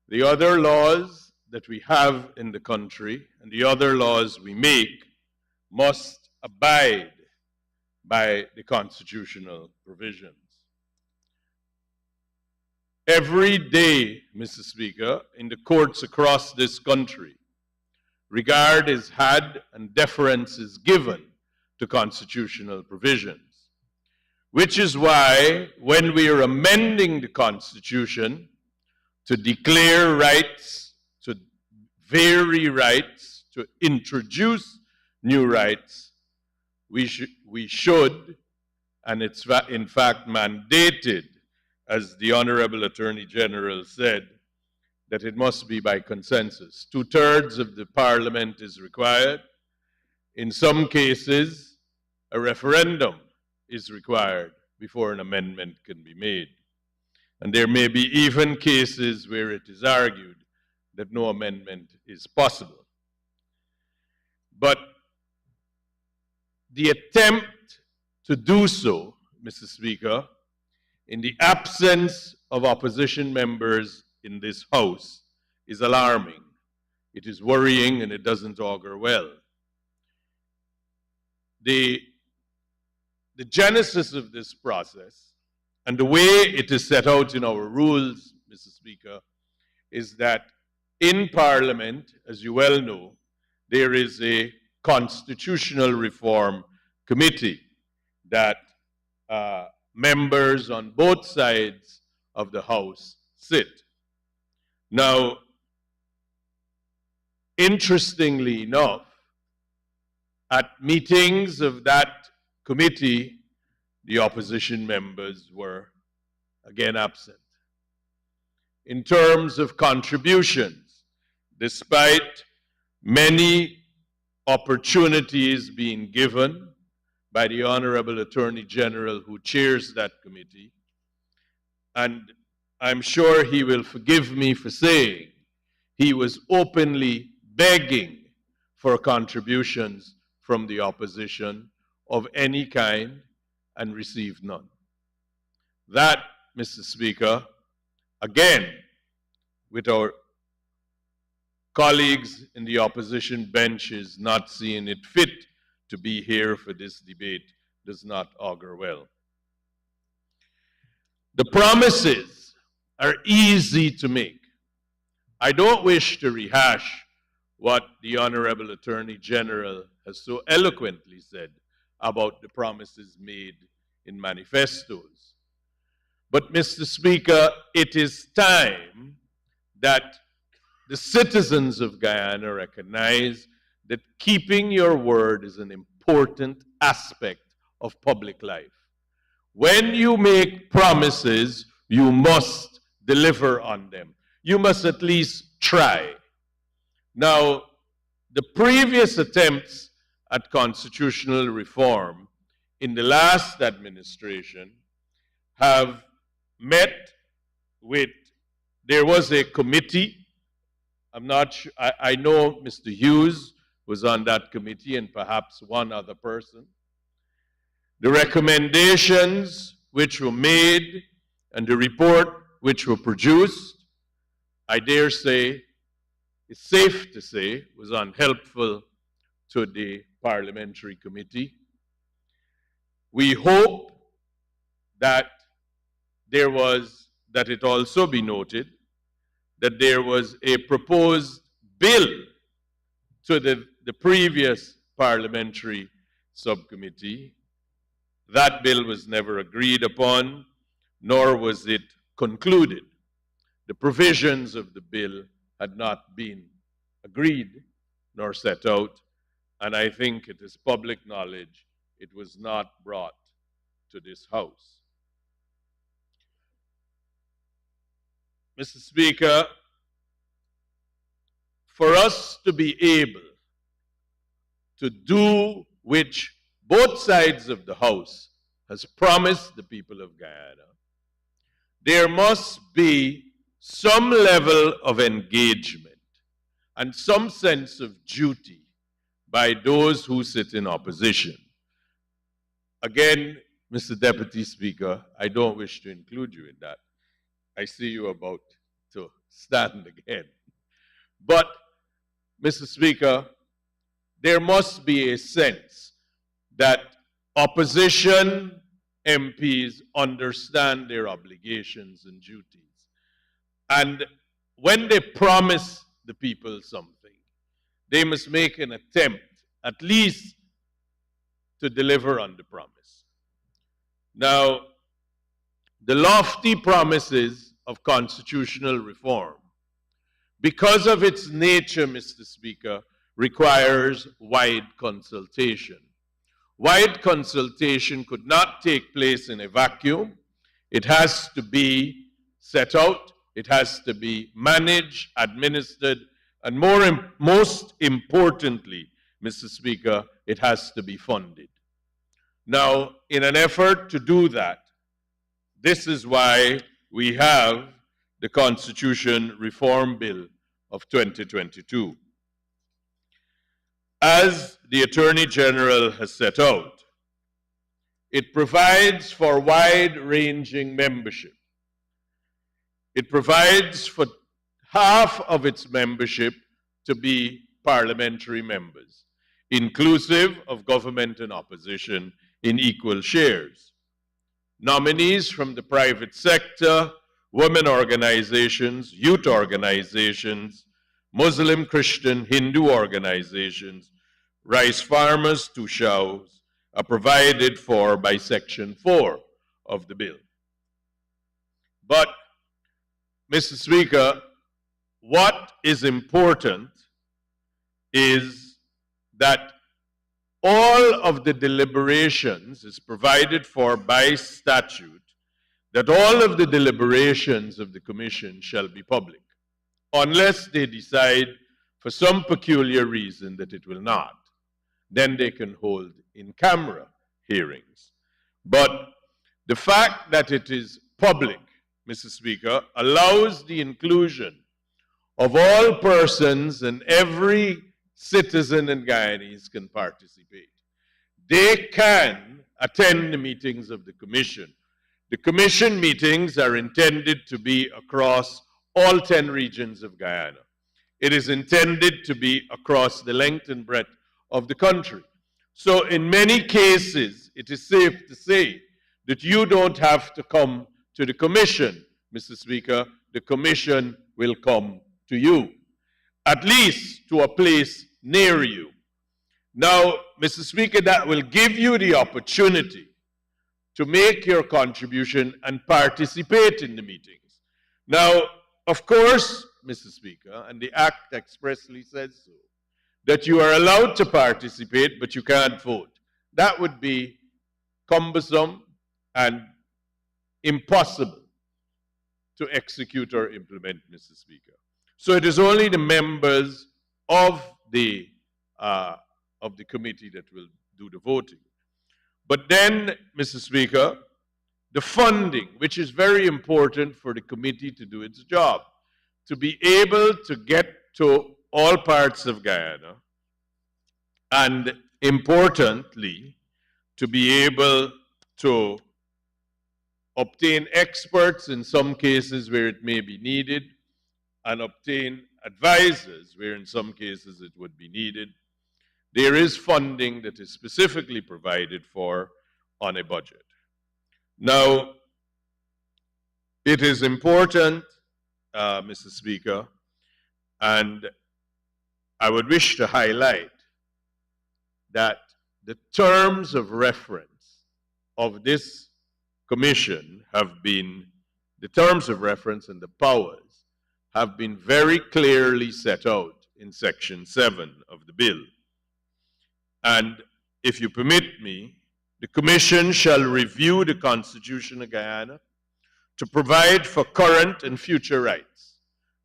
Speaker 10: The other laws that we have in the country and the other laws we make must abide by the constitutional provisions. Every day, Mr. Speaker, in the courts across this country, regard is had and deference is given to constitutional provisions. Which is why, when we are amending the Constitution to declare rights, to vary rights, to introduce new rights, we should, and it's in fact mandated, as the Honorable Attorney General said, that it must be by consensus. 2/3 of the Parliament is required. In some cases, a referendum is required before an amendment can be made. And there may be even cases where it is argued that no amendment is possible. But the attempt to do so, Mr. Speaker, in the absence of opposition members in this House, is alarming. It is worrying and it doesn't augur well. The genesis of this process and the way it is set out in our rules, Mr. Speaker, is that in Parliament, as you well know, there is a constitutional reform committee that members on both sides of the House sit. Now, interestingly enough, at meetings of that committee, the opposition members were again absent. In terms of contributions, despite many opportunities being given by the Honorable Attorney General who chairs that committee, and I'm sure he will forgive me for saying he was openly begging for contributions from the opposition of any kind and received none. That, Mr. Speaker, again, with our colleagues in the opposition benches not seeing it fit to be here for this debate, does not augur well. The promises are easy to make. I don't wish to rehash what the Honorable Attorney General has so eloquently said about the promises made in manifestos. But, Mr. Speaker, it is time that the citizens of Guyana recognize that keeping your word is an important aspect of public life. When you make promises, you must deliver on them. You must at least try. Now, the previous attempts at constitutional reform in the last administration have met with, there was a committee. I'm not sure, I know Mr. Hughes was on that committee and perhaps one other person. The recommendations which were made and the report which were produced, I dare say, it's safe to say, was unhelpful to the parliamentary committee. We hope that that it also be noted that there was a proposed bill to the previous parliamentary subcommittee. That bill was never agreed upon, nor was it concluded. The provisions of the bill had not been agreed nor set out, and I think it is public knowledge it was not brought to this House. Mr. Speaker, for us to be able to do which both sides of the House has promised the people of Guyana, there must be some level of engagement and some sense of duty by those who sit in opposition. Again, Mr. Deputy Speaker, I don't wish to include you in that. I see you about to stand again. But, Mr. Speaker, there must be a sense that opposition MPs understand their obligations and duties. And when they promise the people something, they must make an attempt, at least, to deliver on the promise. Now, the lofty promises of constitutional reform, because of its nature, Mr. Speaker, requires wide consultation. Wide consultation could not take place in a vacuum. It has to be set out, it has to be managed, administered, and most importantly, Mr. Speaker, it has to be funded. Now, in an effort to do that, this is why we have the Constitution Reform Bill of 2022. As the Attorney General has set out, it provides for wide-ranging membership. It provides for half of its membership to be parliamentary members, inclusive of government and opposition in equal shares. Nominees from the private sector, women organizations, youth organizations, Muslim, Christian, Hindu organizations, rice farmers, tushaus, are provided for by Section 4 of the bill. But, Mr. Speaker, what is important is that all of the deliberations is provided for by statute, that all of the deliberations of the Commission shall be public, unless they decide for some peculiar reason that it will not. Then they can hold in-camera hearings. But the fact that it is public, Mr. Speaker, allows the inclusion of all persons and every citizen in Guyanese can participate. They can attend the meetings of the Commission. The Commission meetings are intended to be across all 10 regions of Guyana. It is intended to be across the length and breadth of the country. So in many cases, it is safe to say that you don't have to come to the Commission, Mr. Speaker. The Commission will come to you, at least to a place near you. Now, Mr. Speaker, that will give you the opportunity to make your contribution and participate in the meetings. Now, of course, Mr. Speaker, and the Act expressly says so, that you are allowed to participate, but you can't vote. That would be cumbersome and impossible to execute or implement, Mr. Speaker. So it is only the members of the committee that will do the voting. But then, Mr. Speaker, the funding, which is very important for the committee to do its job, to be able to get to all parts of Guyana, and importantly, to be able to obtain experts in some cases where it may be needed, and obtain advisors where in some cases it would be needed. There is funding that is specifically provided for on a budget. Now, it is important, Mr. Speaker, and I would wish to highlight that the terms of reference of this commission have been, the terms of reference and the powers have been very clearly set out in Section 7 of the bill. And if you permit me, the Commission shall review the Constitution of Guyana to provide for current and future rights,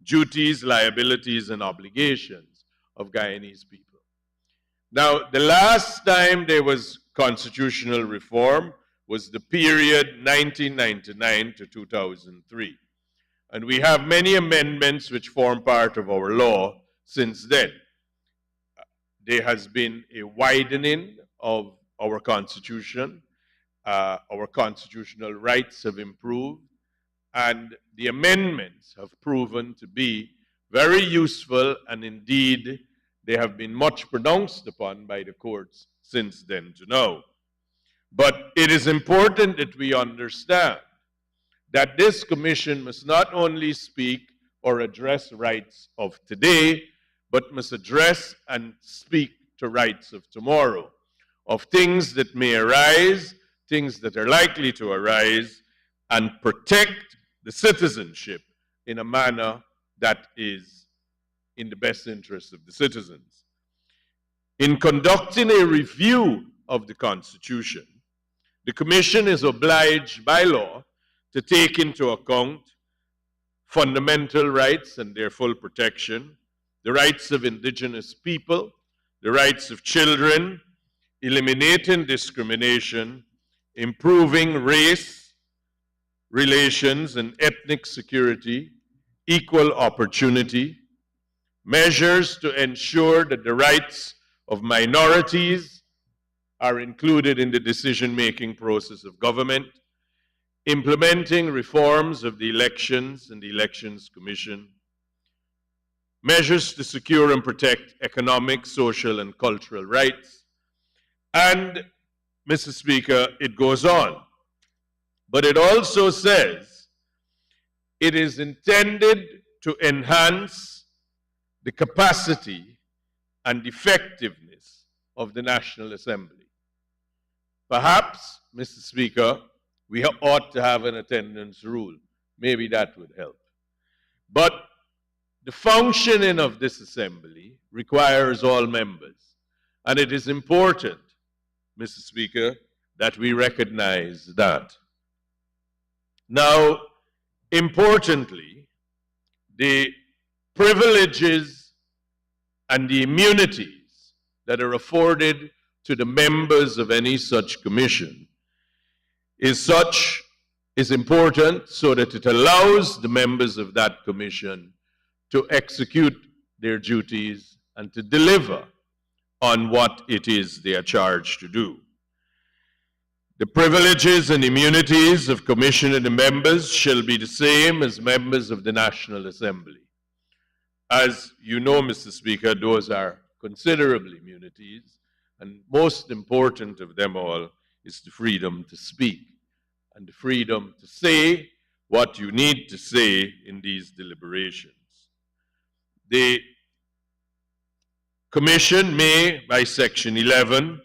Speaker 10: duties, liabilities, and obligations of Guyanese people. Now, the last time there was constitutional reform was the period 1999 to 2003. And we have many amendments which form part of our law since then. There has been a widening of our Constitution. Our constitutional rights have improved, and the amendments have proven to be very useful, and indeed they have been much pronounced upon by the courts since then to now. But it is important that we understand that this commission must not only speak or address rights of today, but must address and speak to rights of tomorrow, of things that may arise, things that are likely to arise, and protect the citizenship in a manner that is in the best interest of the citizens. In conducting a review of the Constitution, the Commission is obliged by law to take into account fundamental rights and their full protection, the rights of indigenous people, the rights of children, eliminating discrimination, improving race relations and ethnic security, equal opportunity, measures to ensure that the rights of minorities are included in the decision-making process of government, implementing reforms of the elections and the Elections Commission, measures to secure and protect economic, social, and cultural rights. And, Mr. Speaker, it goes on. But it also says it is intended to enhance the capacity and effectiveness of the National Assembly. Perhaps, Mr. Speaker, we ought to have an attendance rule. Maybe that would help. But the functioning of this assembly requires all members. And it is important, Mr. Speaker, that we recognize that. Now, importantly, the privileges and the immunities that are afforded to the members of any such commission is important so that it allows the members of that commission to execute their duties and to deliver on what it is they are charged to do. The privileges and immunities of commissioner members shall be the same as members of the National Assembly. As you know, Mr. Speaker, those are considerable immunities, and most important of them all is the freedom to speak and the freedom to say what you need to say in these deliberations. The Commission may, by Section 11,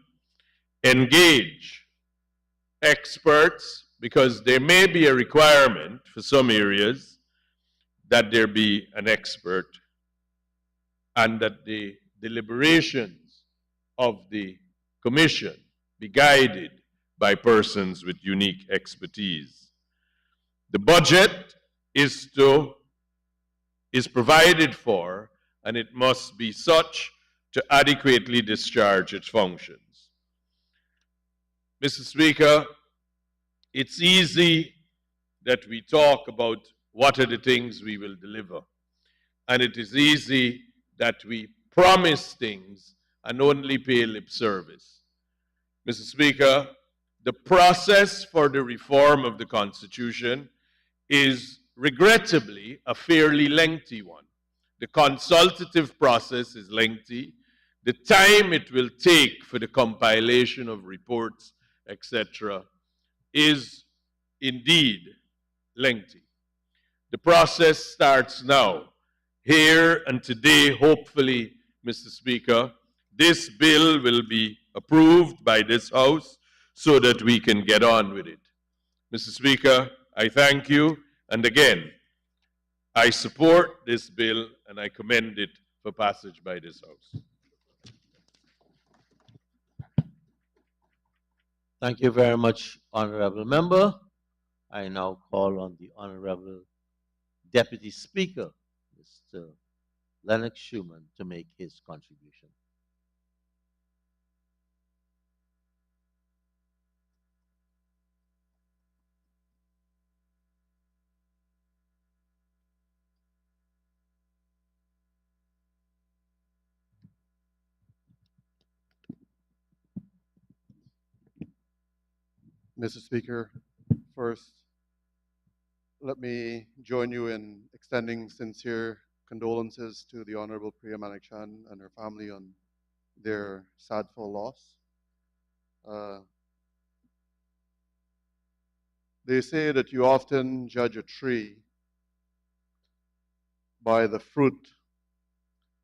Speaker 10: engage experts, because there may be a requirement for some areas that there be an expert and that the deliberations of the Commission be guided by persons with unique expertise. The budget is provided for, and it must be such to adequately discharge its functions. Mr. Speaker, it's easy that we talk about what are the things we will deliver, and it is easy that we promise things and only pay lip service. Mr. Speaker, the process for the reform of the Constitution is regrettably a fairly lengthy one. The consultative process is lengthy. The time it will take for the compilation of reports, etc., is indeed lengthy. The process starts now. Here and today, hopefully, Mr. Speaker, this bill will be approved by this House so that we can get on with it. Mr. Speaker, I thank you, and again, I support this bill and I commend it for passage by this House.
Speaker 1: Thank you very much, Honorable Member. I now call on the Honorable Deputy Speaker, Mr. Lennox Schumann, to make his contribution.
Speaker 11: Mr. Speaker, first, let me join you in extending sincere condolences to the Honorable Priya Manikchan and her family on their sadful loss. They say that you often judge a tree by the fruit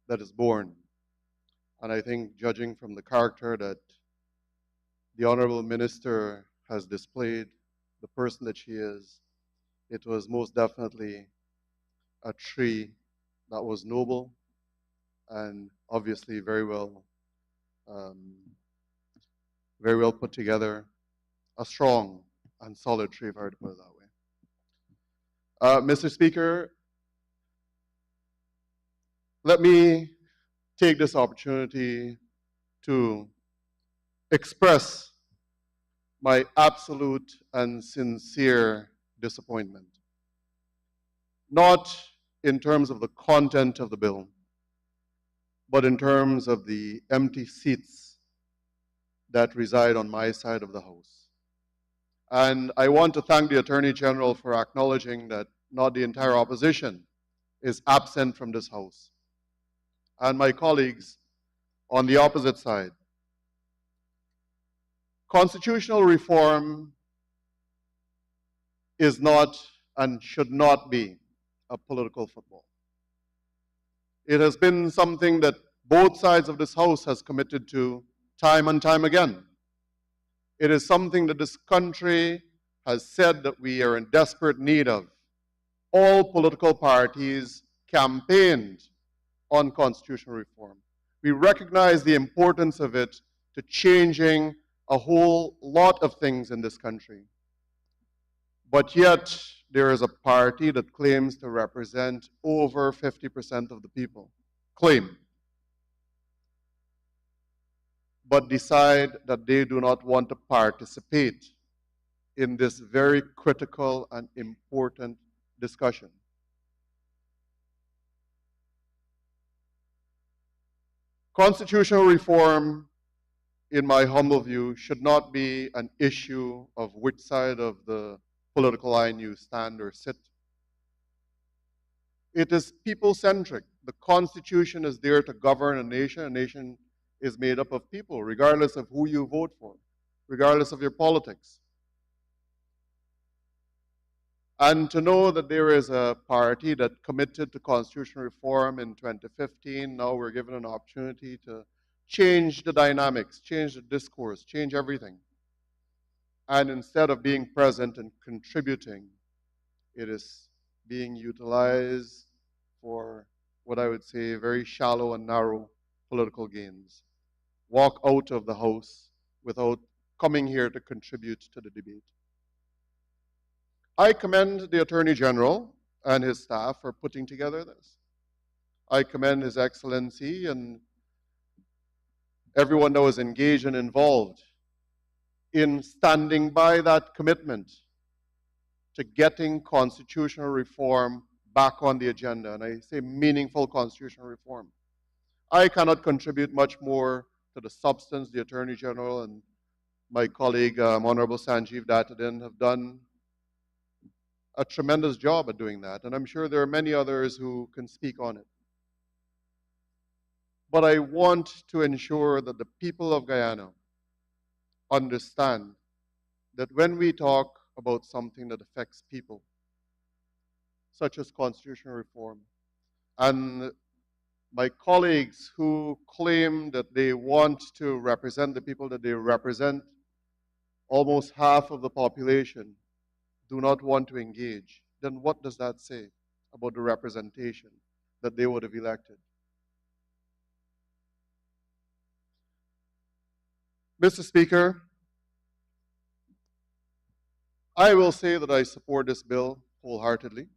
Speaker 11: that is born. And I think, judging from the character that the Honorable Minister has displayed, the person that she is, it was most definitely a tree that was noble and obviously very well put together, a strong and solid tree, if I were to put it that way. Mr. Speaker, let me take this opportunity to express my absolute and sincere disappointment. Not in terms of the content of the bill, but in terms of the empty seats that reside on my side of the House. And I want to thank the Attorney General for acknowledging that not the entire opposition is absent from this House. And my colleagues on the opposite side. Constitutional reform is not and should not be a political football. It has been something that both sides of this House has committed to time and time again. It is something that this country has said that we are in desperate need of. All political parties campaigned on constitutional reform. We recognize the importance of it to changing a whole lot of things in this country. But yet, there is a party that claims to represent over 50% of the people. Claim. But decide that they do not want to participate in this very critical and important discussion. Constitutional reform, in my humble view, should not be an issue of which side of the political line you stand or sit. It is people-centric. The Constitution is there to govern a nation. A nation is made up of people, regardless of who you vote for, regardless of your politics. And to know that there is a party that committed to constitutional reform in 2015, now we're given an opportunity to change the dynamics, change the discourse, change everything. And instead of being present and contributing, it is being utilized for what I would say very shallow and narrow political gains. Walk out of the House without coming here to contribute to the debate. I commend the Attorney General and his staff for putting together this. I commend His Excellency and everyone that was engaged and involved in standing by that commitment to getting constitutional reform back on the agenda, and I say meaningful constitutional reform. I cannot contribute much more to the substance. The Attorney General and my colleague, Honorable Sanjeev Dattadin, have done a tremendous job at doing that, and I'm sure there are many others who can speak on it. But I want to ensure that the people of Guyana understand that when we talk about something that affects people, such as constitutional reform, and my colleagues who claim that they want to represent the people that they represent, almost half of the population, do not want to engage, then what does that say about the representation that they would have elected? Mr. Speaker, I will say that I support this bill wholeheartedly.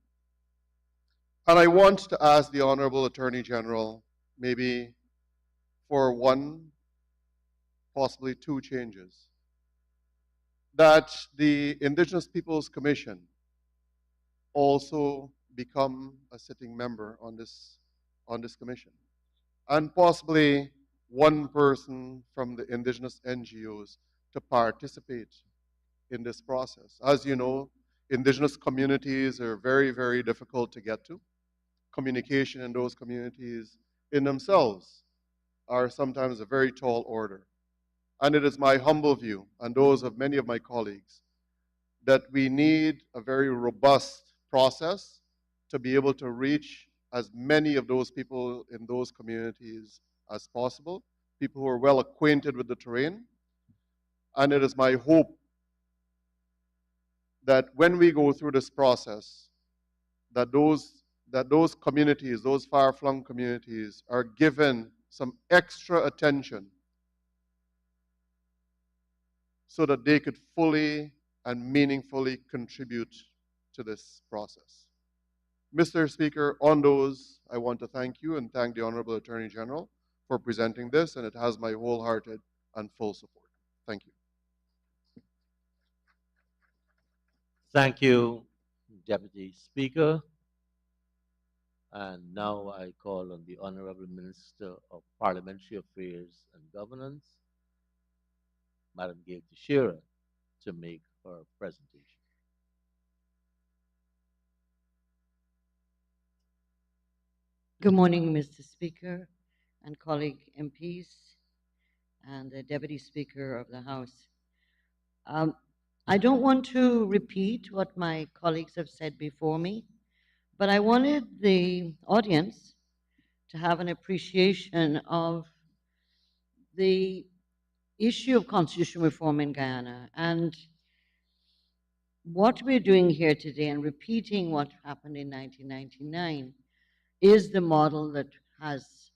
Speaker 11: And I want to ask the Honorable Attorney General maybe for one, possibly two changes. That the Indigenous Peoples Commission also become a sitting member on this commission. And possibly one person from the indigenous NGOs to participate in this process. As you know, indigenous communities are very, very difficult to get to. Communication in those communities in themselves are sometimes a very tall order. And it is my humble view, and those of many of my colleagues, that we need a very robust process to be able to reach as many of those people in those communities as possible, people who are well acquainted with the terrain. And it is my hope that when we go through this process, that those communities, those far-flung communities, are given some extra attention so that they could fully and meaningfully contribute to this process. Mr. Speaker, on those, I want to thank you and thank the Honorable Attorney General for presenting this, and it has my wholehearted and full support. Thank you.
Speaker 1: Thank you, Deputy Speaker. And now I call on the Honorable Minister of Parliamentary Affairs and Governance, Madam Gail Teixeira, to make her presentation.
Speaker 12: Good morning, Mr. Speaker and colleague MPs and the Deputy Speaker of the House. I don't want to repeat what my colleagues have said before me, but I wanted the audience to have an appreciation of the issue of constitutional reform in Guyana. And what we're doing here today and repeating what happened in 1999 is the model that has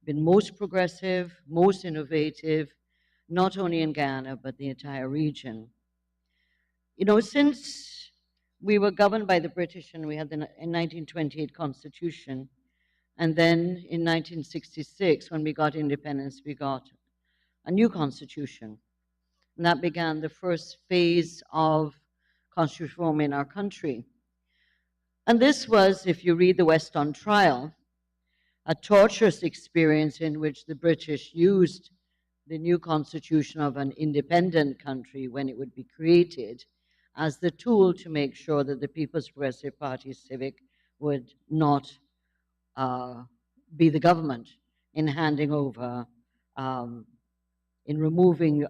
Speaker 12: been most progressive, most innovative, not only in Guyana, but the entire region. You know, since we were governed by the British and we had the 1928 Constitution, and then in 1966, when we got independence, we got a new Constitution. And that began the first phase of constitutional reform in our country. And this was, if you read the West on Trial, a torturous experience in which the British used the new constitution of an independent country when it would be created as the tool to make sure that the People's Progressive Party civic would not be the government in handing over, in removing,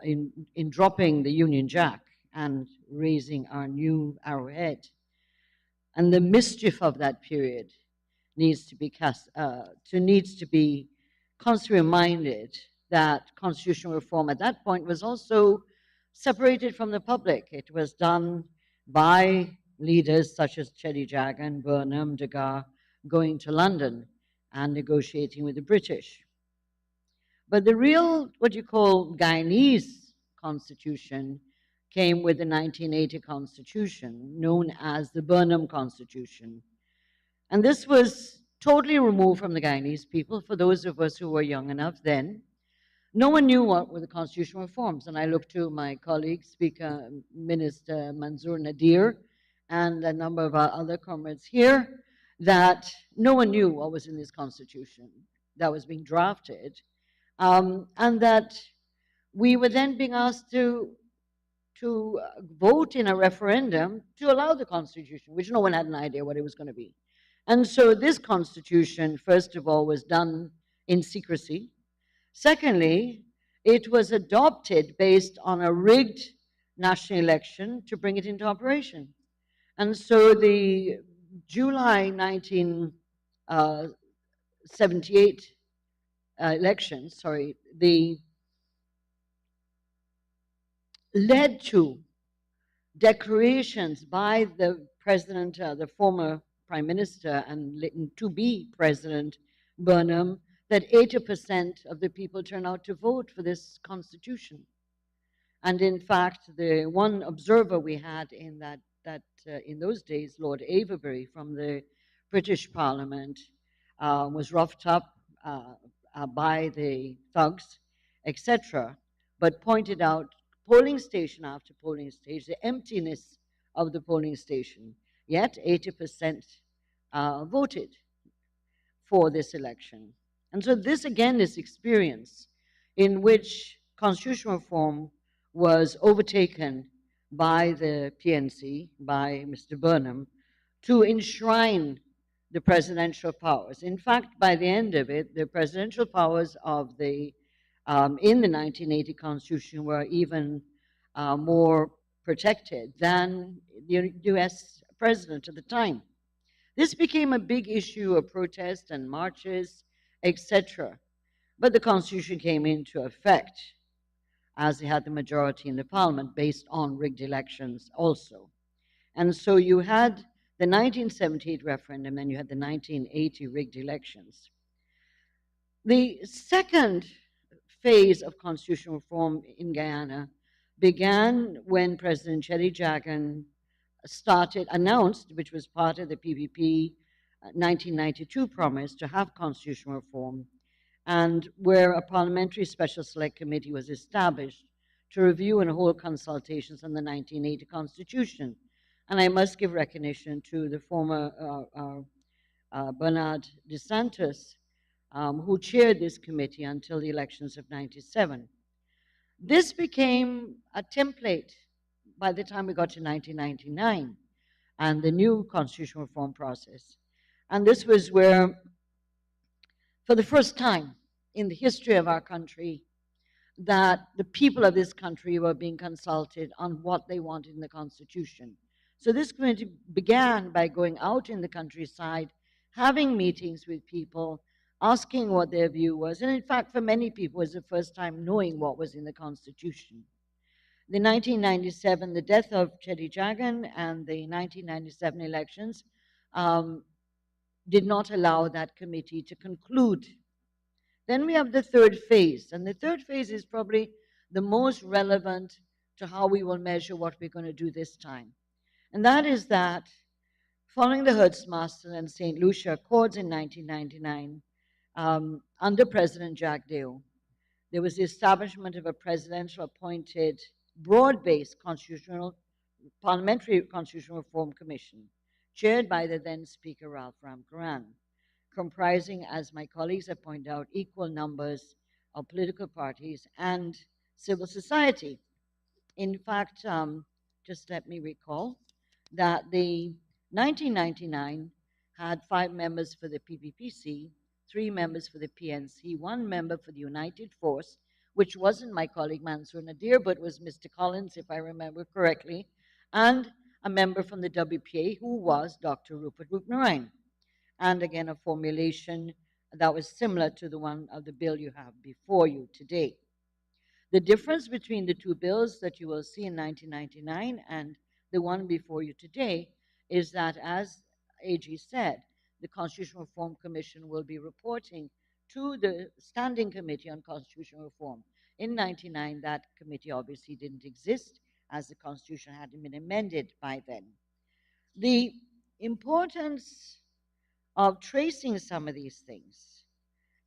Speaker 12: in dropping the Union Jack and raising our new arrowhead. And the mischief of that period needs to be constantly reminded that constitutional reform at that point was also separated from the public. It was done by leaders such as Cheddi Jagan, Burnham, Degas, going to London and negotiating with the British. But the real, what you call Guyanese constitution came with the 1980 constitution, known as the Burnham Constitution. And this was totally removed from the Guyanese people. For those of us who were young enough then, no one knew what were the constitutional reforms. And I look to my colleague, Speaker Minister Manzoor Nadir, and a number of our other comrades here, that no one knew what was in this constitution that was being drafted, and that we were then being asked to vote in a referendum to allow the constitution, which no one had an idea what it was going to be. And so this constitution, first of all, was done in secrecy. Secondly, it was adopted based on a rigged national election to bring it into operation. And so the July 1978 elections, led to declarations by the president, the former prime minister, and to-be president Burnham, that 80% of the people turned out to vote for this constitution. And in fact, the one observer we had in in those days, Lord Avebury from the British Parliament, was roughed up by the thugs, etc., but pointed out polling station after polling station, the emptiness of the polling station. Yet 80% voted for this election. And so this again is experience in which constitutional reform was overtaken by the PNC, by Mr. Burnham, to enshrine the presidential powers. In fact, by the end of it, the presidential powers of the in the 1980 Constitution were even more protected than the U.S. president at the time. This became a big issue of protest and marches, etc. But the Constitution came into effect as it had the majority in the Parliament based on rigged elections also. And so you had the 1978 referendum, and you had the 1980 rigged elections. The second phase of constitutional reform in Guyana began when President Cheddi Jagan announced, which was part of the PPP 1992 promise, to have constitutional reform, and where a parliamentary special select committee was established to review and hold consultations on the 1980 Constitution. And I must give recognition to the former Bernard DeSantis, who chaired this committee until the elections of '97. This became a template by the time we got to 1999 and the new constitutional reform process. And this was where, for the first time in the history of our country, that the people of this country were being consulted on what they wanted in the Constitution. So this committee began by going out in the countryside, having meetings with people, asking what their view was. And in fact, for many people, it was the first time knowing what was in the Constitution. The 1997, the death of Cheddi Jagan and the 1997 elections did not allow that committee to conclude. Then we have the third phase, and the third phase is probably the most relevant to how we will measure what we're going to do this time. And that is that following the Hertzmaster and St. Lucia Accords in 1999, under President Jack Dale, there was the establishment of a presidential appointed broad-based parliamentary constitutional reform commission, chaired by the then Speaker Ralph Ramkaran. comprising, as my colleagues have pointed out, equal numbers of political parties and civil society. In fact, just let me recall that the 1999 had 5 members for the PPPC, 3 members for the PNC, 1 member for the United Force, which wasn't my colleague Mansour Nadir, but was Mr. Collins, if I remember correctly, and a member from the WPA, who was Dr. Rupert Roopnaraine. And again, a formulation that was similar to the one of the bill you have before you today. The difference between the two bills that you will see in 1999 and the one before you today is that, as AG said, the Constitutional Reform Commission will be reporting to the Standing Committee on Constitutional Reform. In 1999, that committee obviously didn't exist, as the Constitution hadn't been amended by then. The importance of tracing some of these things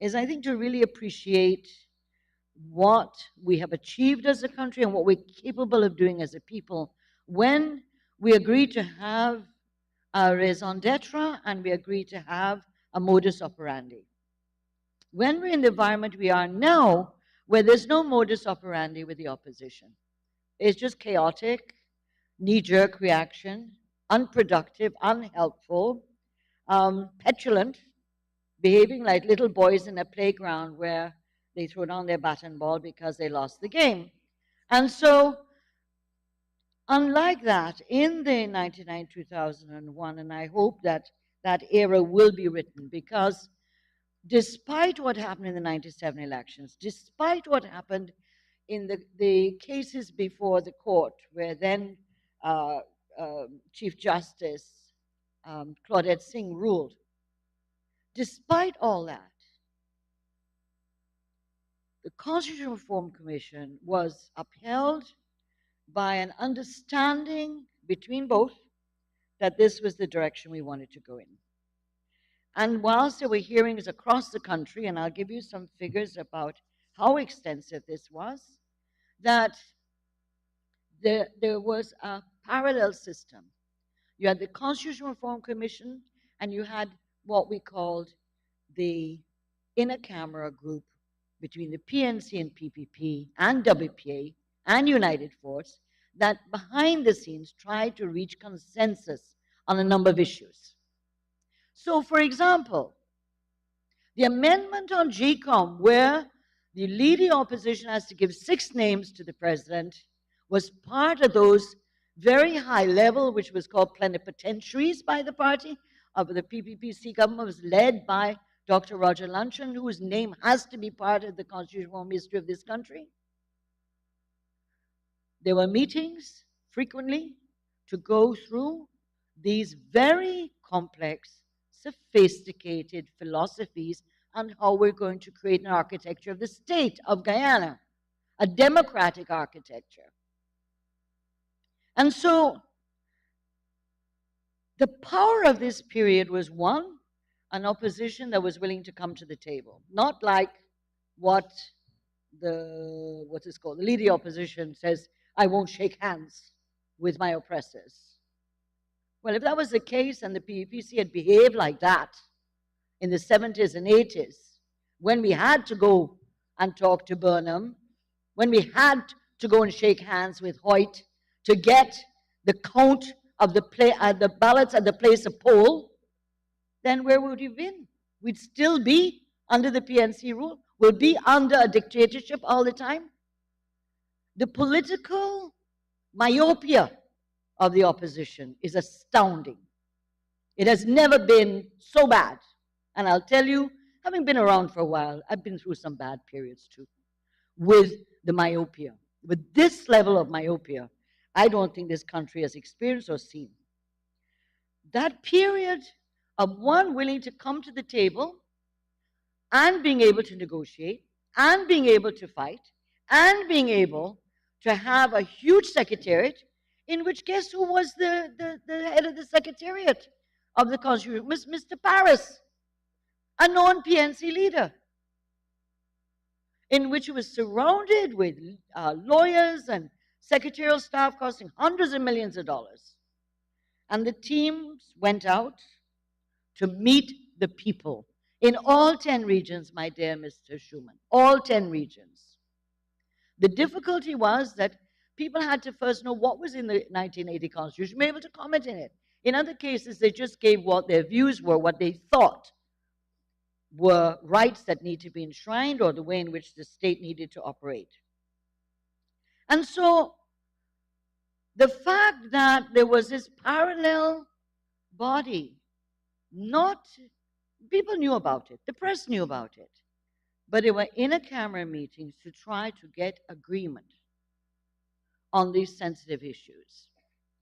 Speaker 12: is, I think, to really appreciate what we have achieved as a country and what we're capable of doing as a people when we agree to have a raison d'etre and we agree to have a modus operandi. When we're in the environment we are now, where there's no modus operandi with the opposition, it's just chaotic, knee-jerk reaction, unproductive, unhelpful, petulant, behaving like little boys in a playground where they throw down their bat and ball because they lost the game. And so, unlike that, in the 1999-2001, and I hope that that era will be written, because despite what happened in the 97 elections, despite what happened in the cases before the court, where then Chief Justice Claudette Singh ruled, despite all that, the Constitutional Reform Commission was upheld by an understanding between both that this was the direction we wanted to go in. And whilst there were hearings across the country, and I'll give you some figures about how extensive this was, that there was a parallel system. You had the Constitutional Reform Commission, and you had what we called the inner camera group between the PNC and PPP and WPA and United Force that behind the scenes tried to reach consensus on a number of issues. So, for example, the amendment on GCOM, where the leading opposition has to give 6 names to the president, was part of those very high level, which was called plenipotentiaries by the party, of the PPPC government, was led by Dr. Roger Luncheon, whose name has to be part of the constitutional history of this country. There were meetings frequently to go through these very complex, sophisticated philosophies on how we're going to create an architecture of the state of Guyana, a democratic architecture. And so the power of this period was, one, an opposition that was willing to come to the table, not like what the leading opposition says, I won't shake hands with my oppressors. Well, if that was the case and the PPC had behaved like that in the 70s and 80s, when we had to go and talk to Burnham, when we had to go and shake hands with Hoyt to get the count of the ballots at the place of poll, then where would we have been? We'd still be under the PNC rule. We'll be under a dictatorship all the time. The political myopia of the opposition is astounding. It has never been so bad. And I'll tell you, having been around for a while, I've been through some bad periods too, with the myopia. With this level of myopia, I don't think this country has experienced or seen. That period of one willing to come to the table and being able to negotiate and being able to fight and being able to have a huge secretariat in which, guess who was the head of the secretariat of the Constitution? Mr. Paris, a non-PNC leader, in which it was surrounded with lawyers and secretarial staff costing hundreds of millions of dollars. And the teams went out to meet the people in all 10 regions, my dear Mr. Schuman, all 10 regions. The difficulty was that people had to first know what was in the 1980 Constitution, be able to comment in it. In other cases, they just gave what their views were, what they thought were rights that need to be enshrined or the way in which the state needed to operate. And so the fact that there was this parallel body, people knew about it, the press knew about it, but they were in a camera meetings to try to get agreement on these sensitive issues.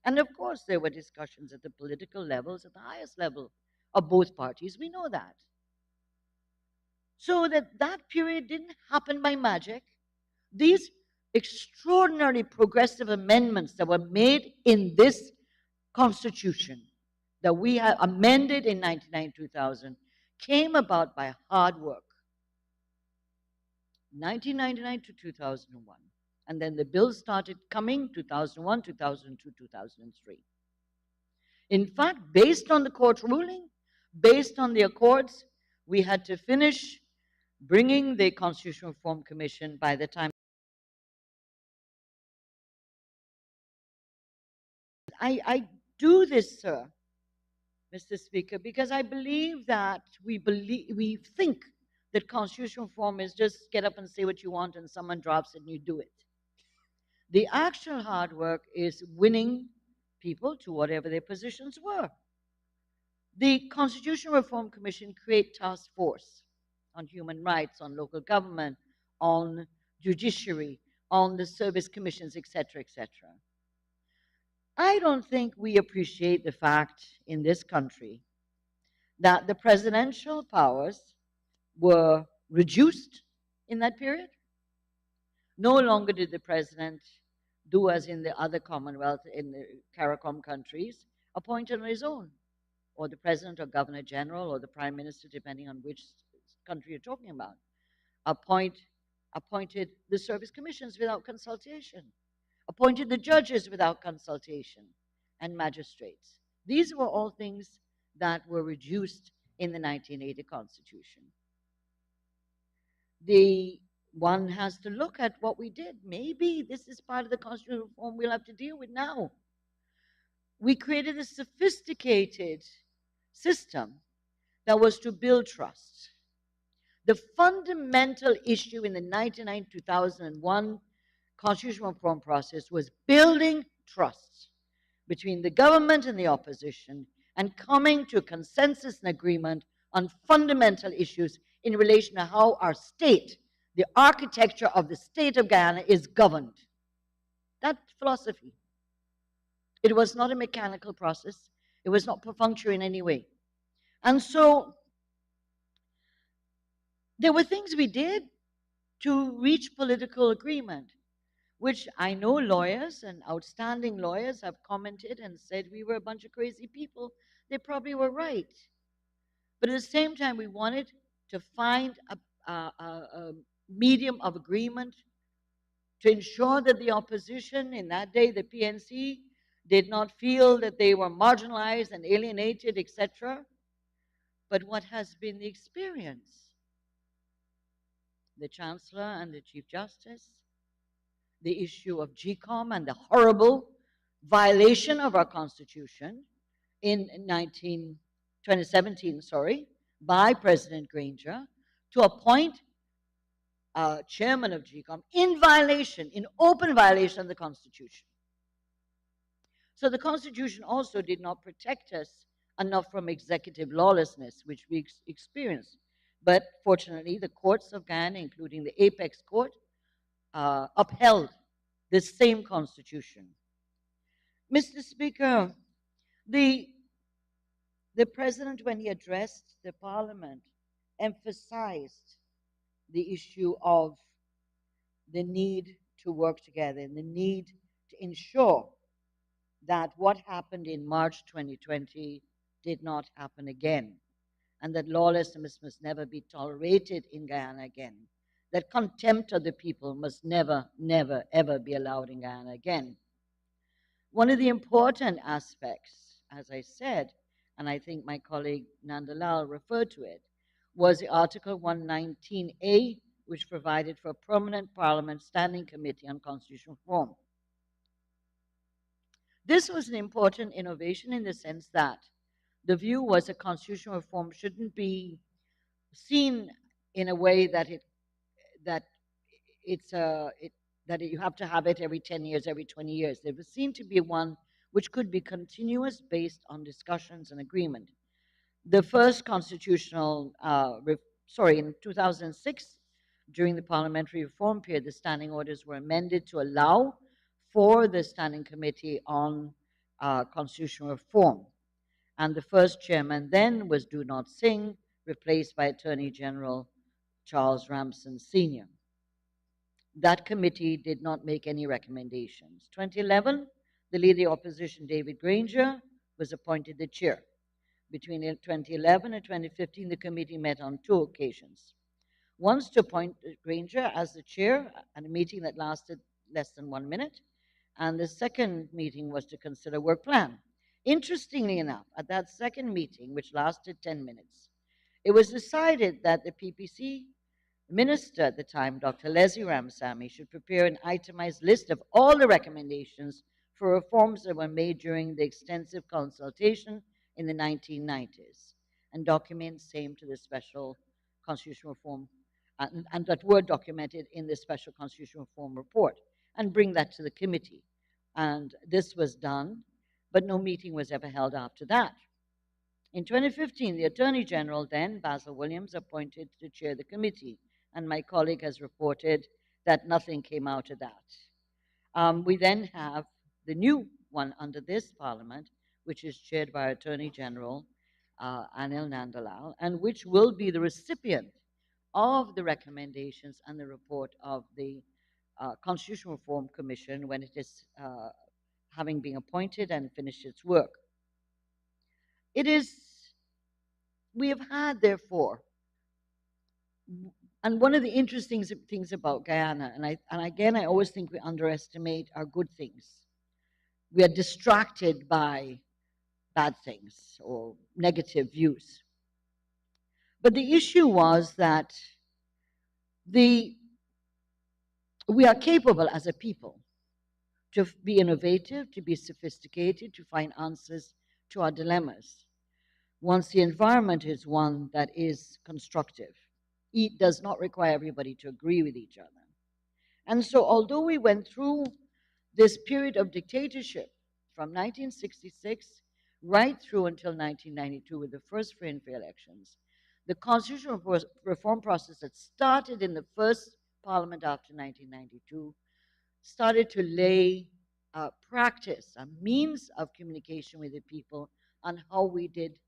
Speaker 12: And of course, there were discussions at the political levels, at the highest level of both parties. We know that. So that period didn't happen by magic. These extraordinary progressive amendments that were made in this Constitution that we have amended in 1999-2000 came about by hard work. 1999 to 2001. And then the bills started coming 2001, 2002, 2003. In fact, based on the court ruling, based on the accords, we had to finish bringing the Constitutional Reform Commission by the time. I do this, sir, Mr. Speaker, because I believe that we think that constitutional reform is just get up and say what you want and someone drops it and you do it. The actual hard work is winning people to whatever their positions were. The Constitutional Reform Commission create task force on human rights, on local government, on judiciary, on the service commissions, etc., etc. I don't think we appreciate the fact in this country that the presidential powers were reduced in that period. No longer did the president do as in the other Commonwealth, in the CARICOM countries, appoint on his own, or the president or governor general or the prime minister, depending on which country you're talking about, appointed the service commissions without consultation, appointed the judges without consultation, and magistrates. These were all things that were reduced in the 1980 Constitution. One has to look at what we did. Maybe this is part of the constitutional reform we'll have to deal with now. We created a sophisticated system that was to build trust. The fundamental issue in the 1999-2001 constitutional reform process was building trust between the government and the opposition and coming to a consensus and agreement on fundamental issues in relation to how our state, the architecture of the state of Guyana, is governed. That philosophy. It was not a mechanical process. It was not perfunctory in any way. And so there were things we did to reach political agreement, which I know lawyers and outstanding lawyers have commented and said we were a bunch of crazy people. They probably were right. But at the same time, we wanted to find a medium of agreement to ensure that the opposition, in that day, the PNC, did not feel that they were marginalized and alienated, etc. But what has been the experience? The Chancellor and the Chief Justice, the issue of GCOM and the horrible violation of our Constitution in 2017, by President Granger to appoint a chairman of GCOM in violation, in open violation of the Constitution. So the Constitution also did not protect us enough from executive lawlessness, which we experienced. But fortunately, the courts of Guyana, including the Apex Court, upheld this same Constitution. Mr. Speaker, the President, when he addressed the Parliament, emphasized the issue of the need to work together and the need to ensure that what happened in March 2020 did not happen again, and that lawlessness must never be tolerated in Guyana again, that contempt of the people must never, never, ever be allowed in Guyana again. One of the important aspects, as I said, and I think my colleague Nandalal referred to it, was the Article 119A, which provided for a permanent Parliament Standing Committee on Constitutional Reform. This was an important innovation in the sense that the view was that constitutional reform shouldn't be seen in a way that that you have to have it every 10 years, every 20 years. It was seen to be one which could be continuous based on discussions and agreement. The first constitutional, in 2006, during the parliamentary reform period, the standing orders were amended to allow for the Standing Committee on Constitutional Reform. And the first chairman then was Do Not Singh, replaced by Attorney General Charles Ramson Sr. That committee did not make any recommendations. 2011, the leader of the opposition, David Granger, was appointed the chair. Between 2011 and 2015, the committee met on 2 occasions. Once to appoint Granger as the chair at a meeting that lasted less than 1 minute, and the second meeting was to consider work plan. Interestingly enough, at that second meeting, which lasted 10 minutes, it was decided that the PPC minister at the time, Dr. Leslie Ramsamy, should prepare an itemized list of all the recommendations for reforms that were made during the extensive consultation in the 1990s and document same to the special constitutional reform, and that were documented in the special constitutional reform report, and bring that to the committee. And this was done, but no meeting was ever held after that. In 2015, the Attorney General, then Basil Williams, appointed to chair the committee, and my colleague has reported that nothing came out of that. We then have the new one under this parliament, which is chaired by Attorney General Anil Nandalal, and which will be the recipient of the recommendations and the report of the Constitutional Reform Commission when it is having been appointed and finished its work. We have had, therefore, and one of the interesting things about Guyana, and again, I always think we underestimate our good things. We are distracted by bad things or negative views. But the issue was that we are capable as a people to be innovative, to be sophisticated, to find answers to our dilemmas, once the environment is one that is constructive. It does not require everybody to agree with each other. And so although we went through this period of dictatorship from 1966 right through until 1992 with the first free and fair elections, the constitutional reform process that started in the first parliament after 1992 started to lay practice, a means of communication with the people on how we did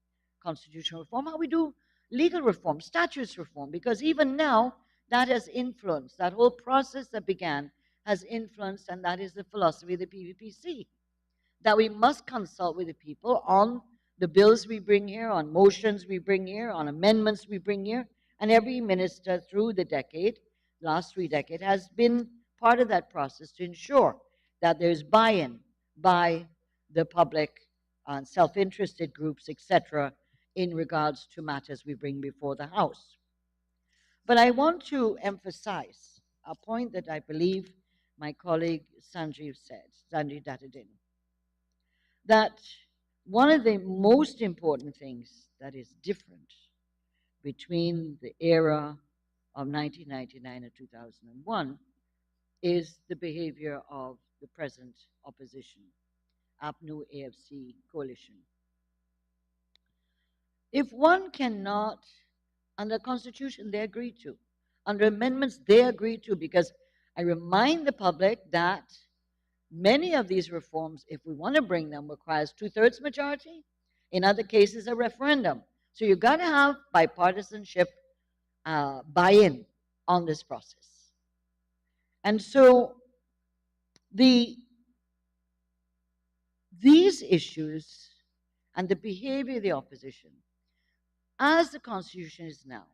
Speaker 12: constitutional reform, how we do legal reform, statutes reform, because even now that has influenced, that whole process that began has influenced, and that is the philosophy of the PVPC, that we must consult with the people on the bills we bring here, on motions we bring here, on amendments we bring here, and every minister through the decade, last 3 decades, has been part of that process to ensure that there's buy-in by the public and self-interested groups, etc., in regards to matters we bring before the House. But I want to emphasize a point that I believe my colleague Sanjeev Dattadin, that one of the most important things that is different between the era of 1999 and 2001 is the behavior of the present opposition, APNU AFC coalition. If one cannot, under Constitution they agreed to, under amendments they agreed to, because I remind the public that many of these reforms, if we want to bring them, requires 2/3 majority. In other cases, a referendum. So you've got to have bipartisanship buy-in on this process. And so these issues and the behavior of the opposition, as the Constitution is now,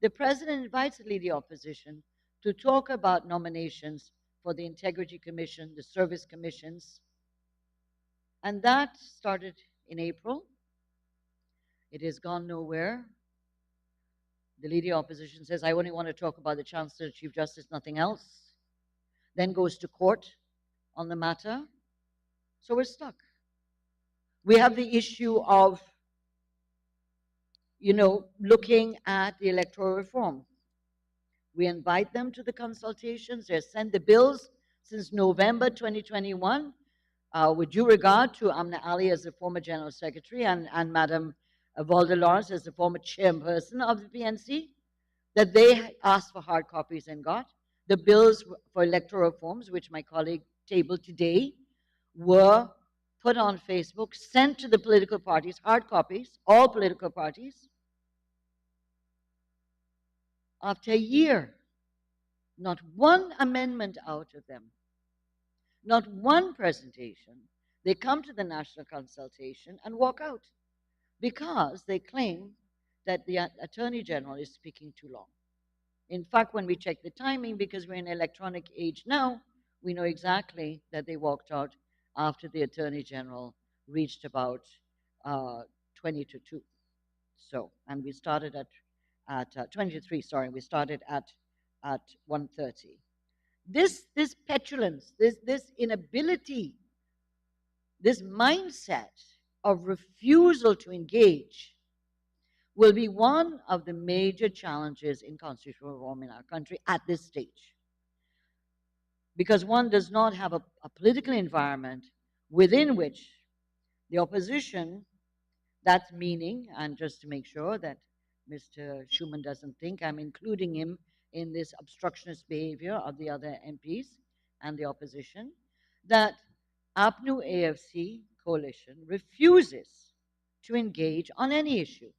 Speaker 12: the President invites the leader of the opposition to talk about nominations for the Integrity Commission, the Service Commissions, and that started in April. It has gone nowhere. The leader of opposition says, I only want to talk about the Chancellor, Chief Justice, nothing else. Then goes to court on the matter. So we're stuck. We have the issue of, looking at the electoral reform. We invite them to the consultations. They're sent the bills since November 2021. With due regard to Amna Ali as the former General Secretary and Madam Valdelars as the former chairperson of the PNC, that they asked for hard copies and got. The bills for electoral reforms, which my colleague tabled today, were put on Facebook, sent to the political parties, hard copies, all political parties. After a year, not one amendment out of them, not one presentation. They come to the national consultation and walk out because they claim that the Attorney General is speaking too long. In fact, when we check the timing, because we're in an electronic age now, we know exactly that they walked out after the Attorney General reached about 20 to 2. So, and we started at 20 to 3, sorry, we started at 1:30. This petulance, this inability, this mindset of refusal to engage will be one of the major challenges in constitutional reform in our country at this stage. Because one does not have a political environment within which the opposition, that's meaning, and just to make sure that Mr. Schuman doesn't think I'm including him in this obstructionist behavior of the other MPs and the opposition, that APNU AFC coalition refuses to engage on any issue.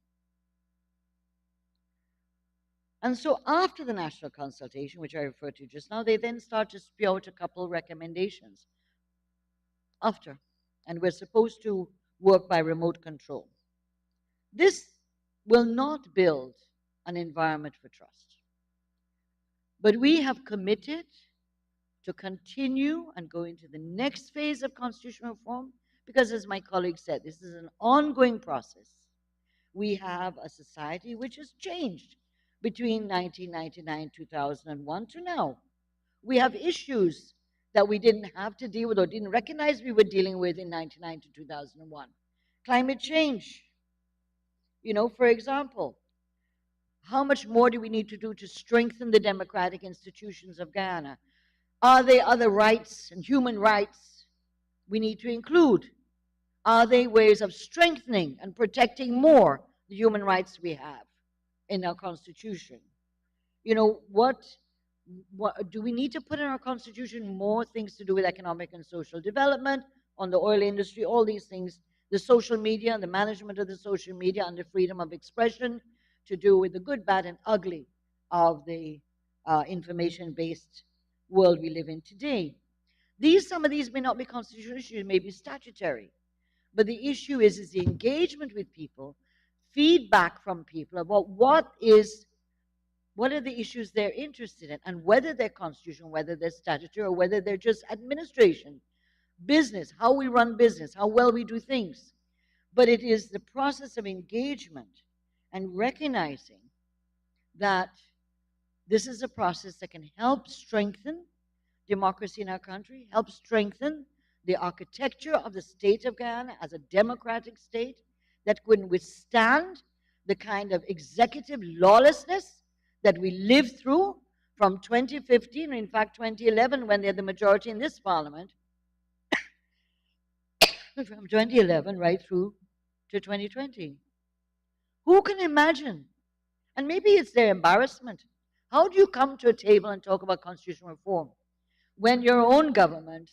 Speaker 12: And so after the national consultation, which I referred to just now, they then start to spew out a couple recommendations after. And we're supposed to work by remote control. This will not build an environment for trust. But we have committed to continue and go into the next phase of constitutional reform because, as my colleague said, this is an ongoing process. We have a society which has changed between 1999, 2001 to now. We have issues that we didn't have to deal with or didn't recognize we were dealing with in 1999 to 2001. Climate change. For example, how much more do we need to do to strengthen the democratic institutions of Guyana? Are there other rights and human rights we need to include? Are there ways of strengthening and protecting more the human rights we have in our Constitution? What do we need to put in our Constitution? More things to do with economic and social development, on the oil industry, all these things, the social media, the management of the social media, and the freedom of expression, to do with the good, bad, and ugly of the information-based world we live in today. Some of these may not be constitutional issues, may be statutory. But the issue is the engagement with people, feedback from people about what are the issues they're interested in, and whether they're constitutional, whether they're statutory, or whether they're just administration, business, how we run business, how well we do things. But it is the process of engagement and recognizing that this is a process that can help strengthen democracy in our country, help strengthen the architecture of the state of Guyana as a democratic state that can withstand the kind of executive lawlessness that we lived through from 2015, or in fact 2011, when they're the majority in this parliament, from 2011 right through to 2020. Who can imagine? And maybe it's their embarrassment. How do you come to a table and talk about constitutional reform when your own government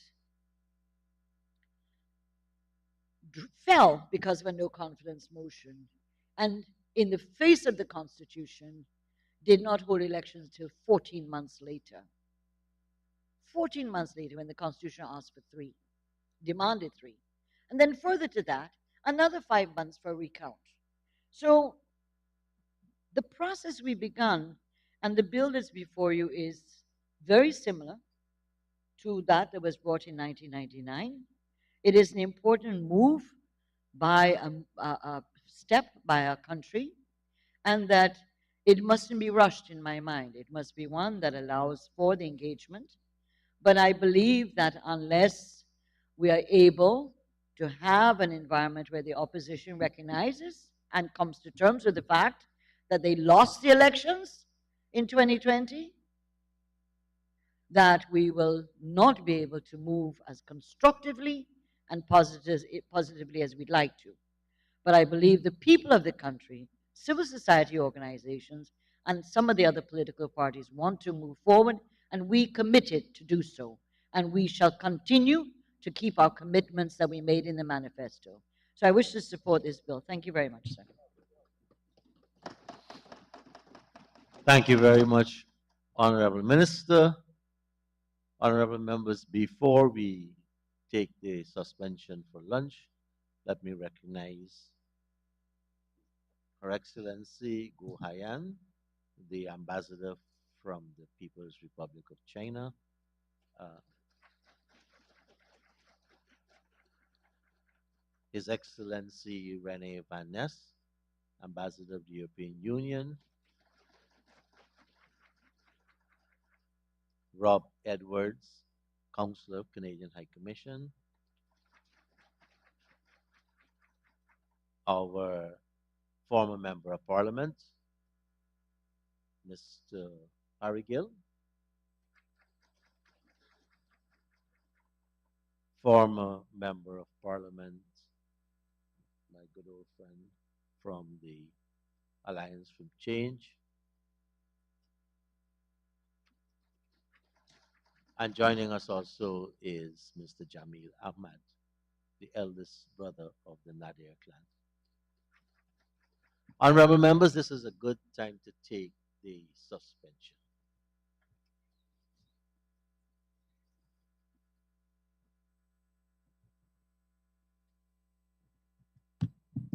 Speaker 12: fell because of a no confidence motion, and in the face of the Constitution did not hold elections until 14 months later? 14 months later, when the Constitution asked for 3, demanded 3. And then further to that, another 5 months for a recount. So the process we begun and the bill that's before you is very similar to that was brought in 1999. It is an important move by a step by our country, and that It mustn't be rushed in my mind. It must be one that allows for the engagement. But I believe that unless we are able to have an environment where the opposition recognizes and comes to terms with the fact that they lost the elections in 2020, that we will not be able to move as constructively and positively as we'd like to. But I believe the people of the country, civil society organizations, and some of the other political parties want to move forward, and we committed to do so. And we shall continue to keep our commitments that we made in the manifesto. So I wish to support this bill. Thank you very much, sir.
Speaker 1: Thank you very much, Honorable Minister. Honorable members, before we take the suspension for lunch, let me recognize Her Excellency Gu Haiyan, the ambassador from the People's Republic of China. Uh, His Excellency Rene Van Ness, Ambassador of the European Union. Rob Edwards, Counselor of Canadian High Commission. Our former Member of Parliament, Mr. Harry Gill. Former Member of Parliament, my good old friend from the Alliance for Change. And joining us also is Mr. Jamil Ahmad, the eldest brother of the Nadir clan. Honorable members, this is a good time to take the suspension.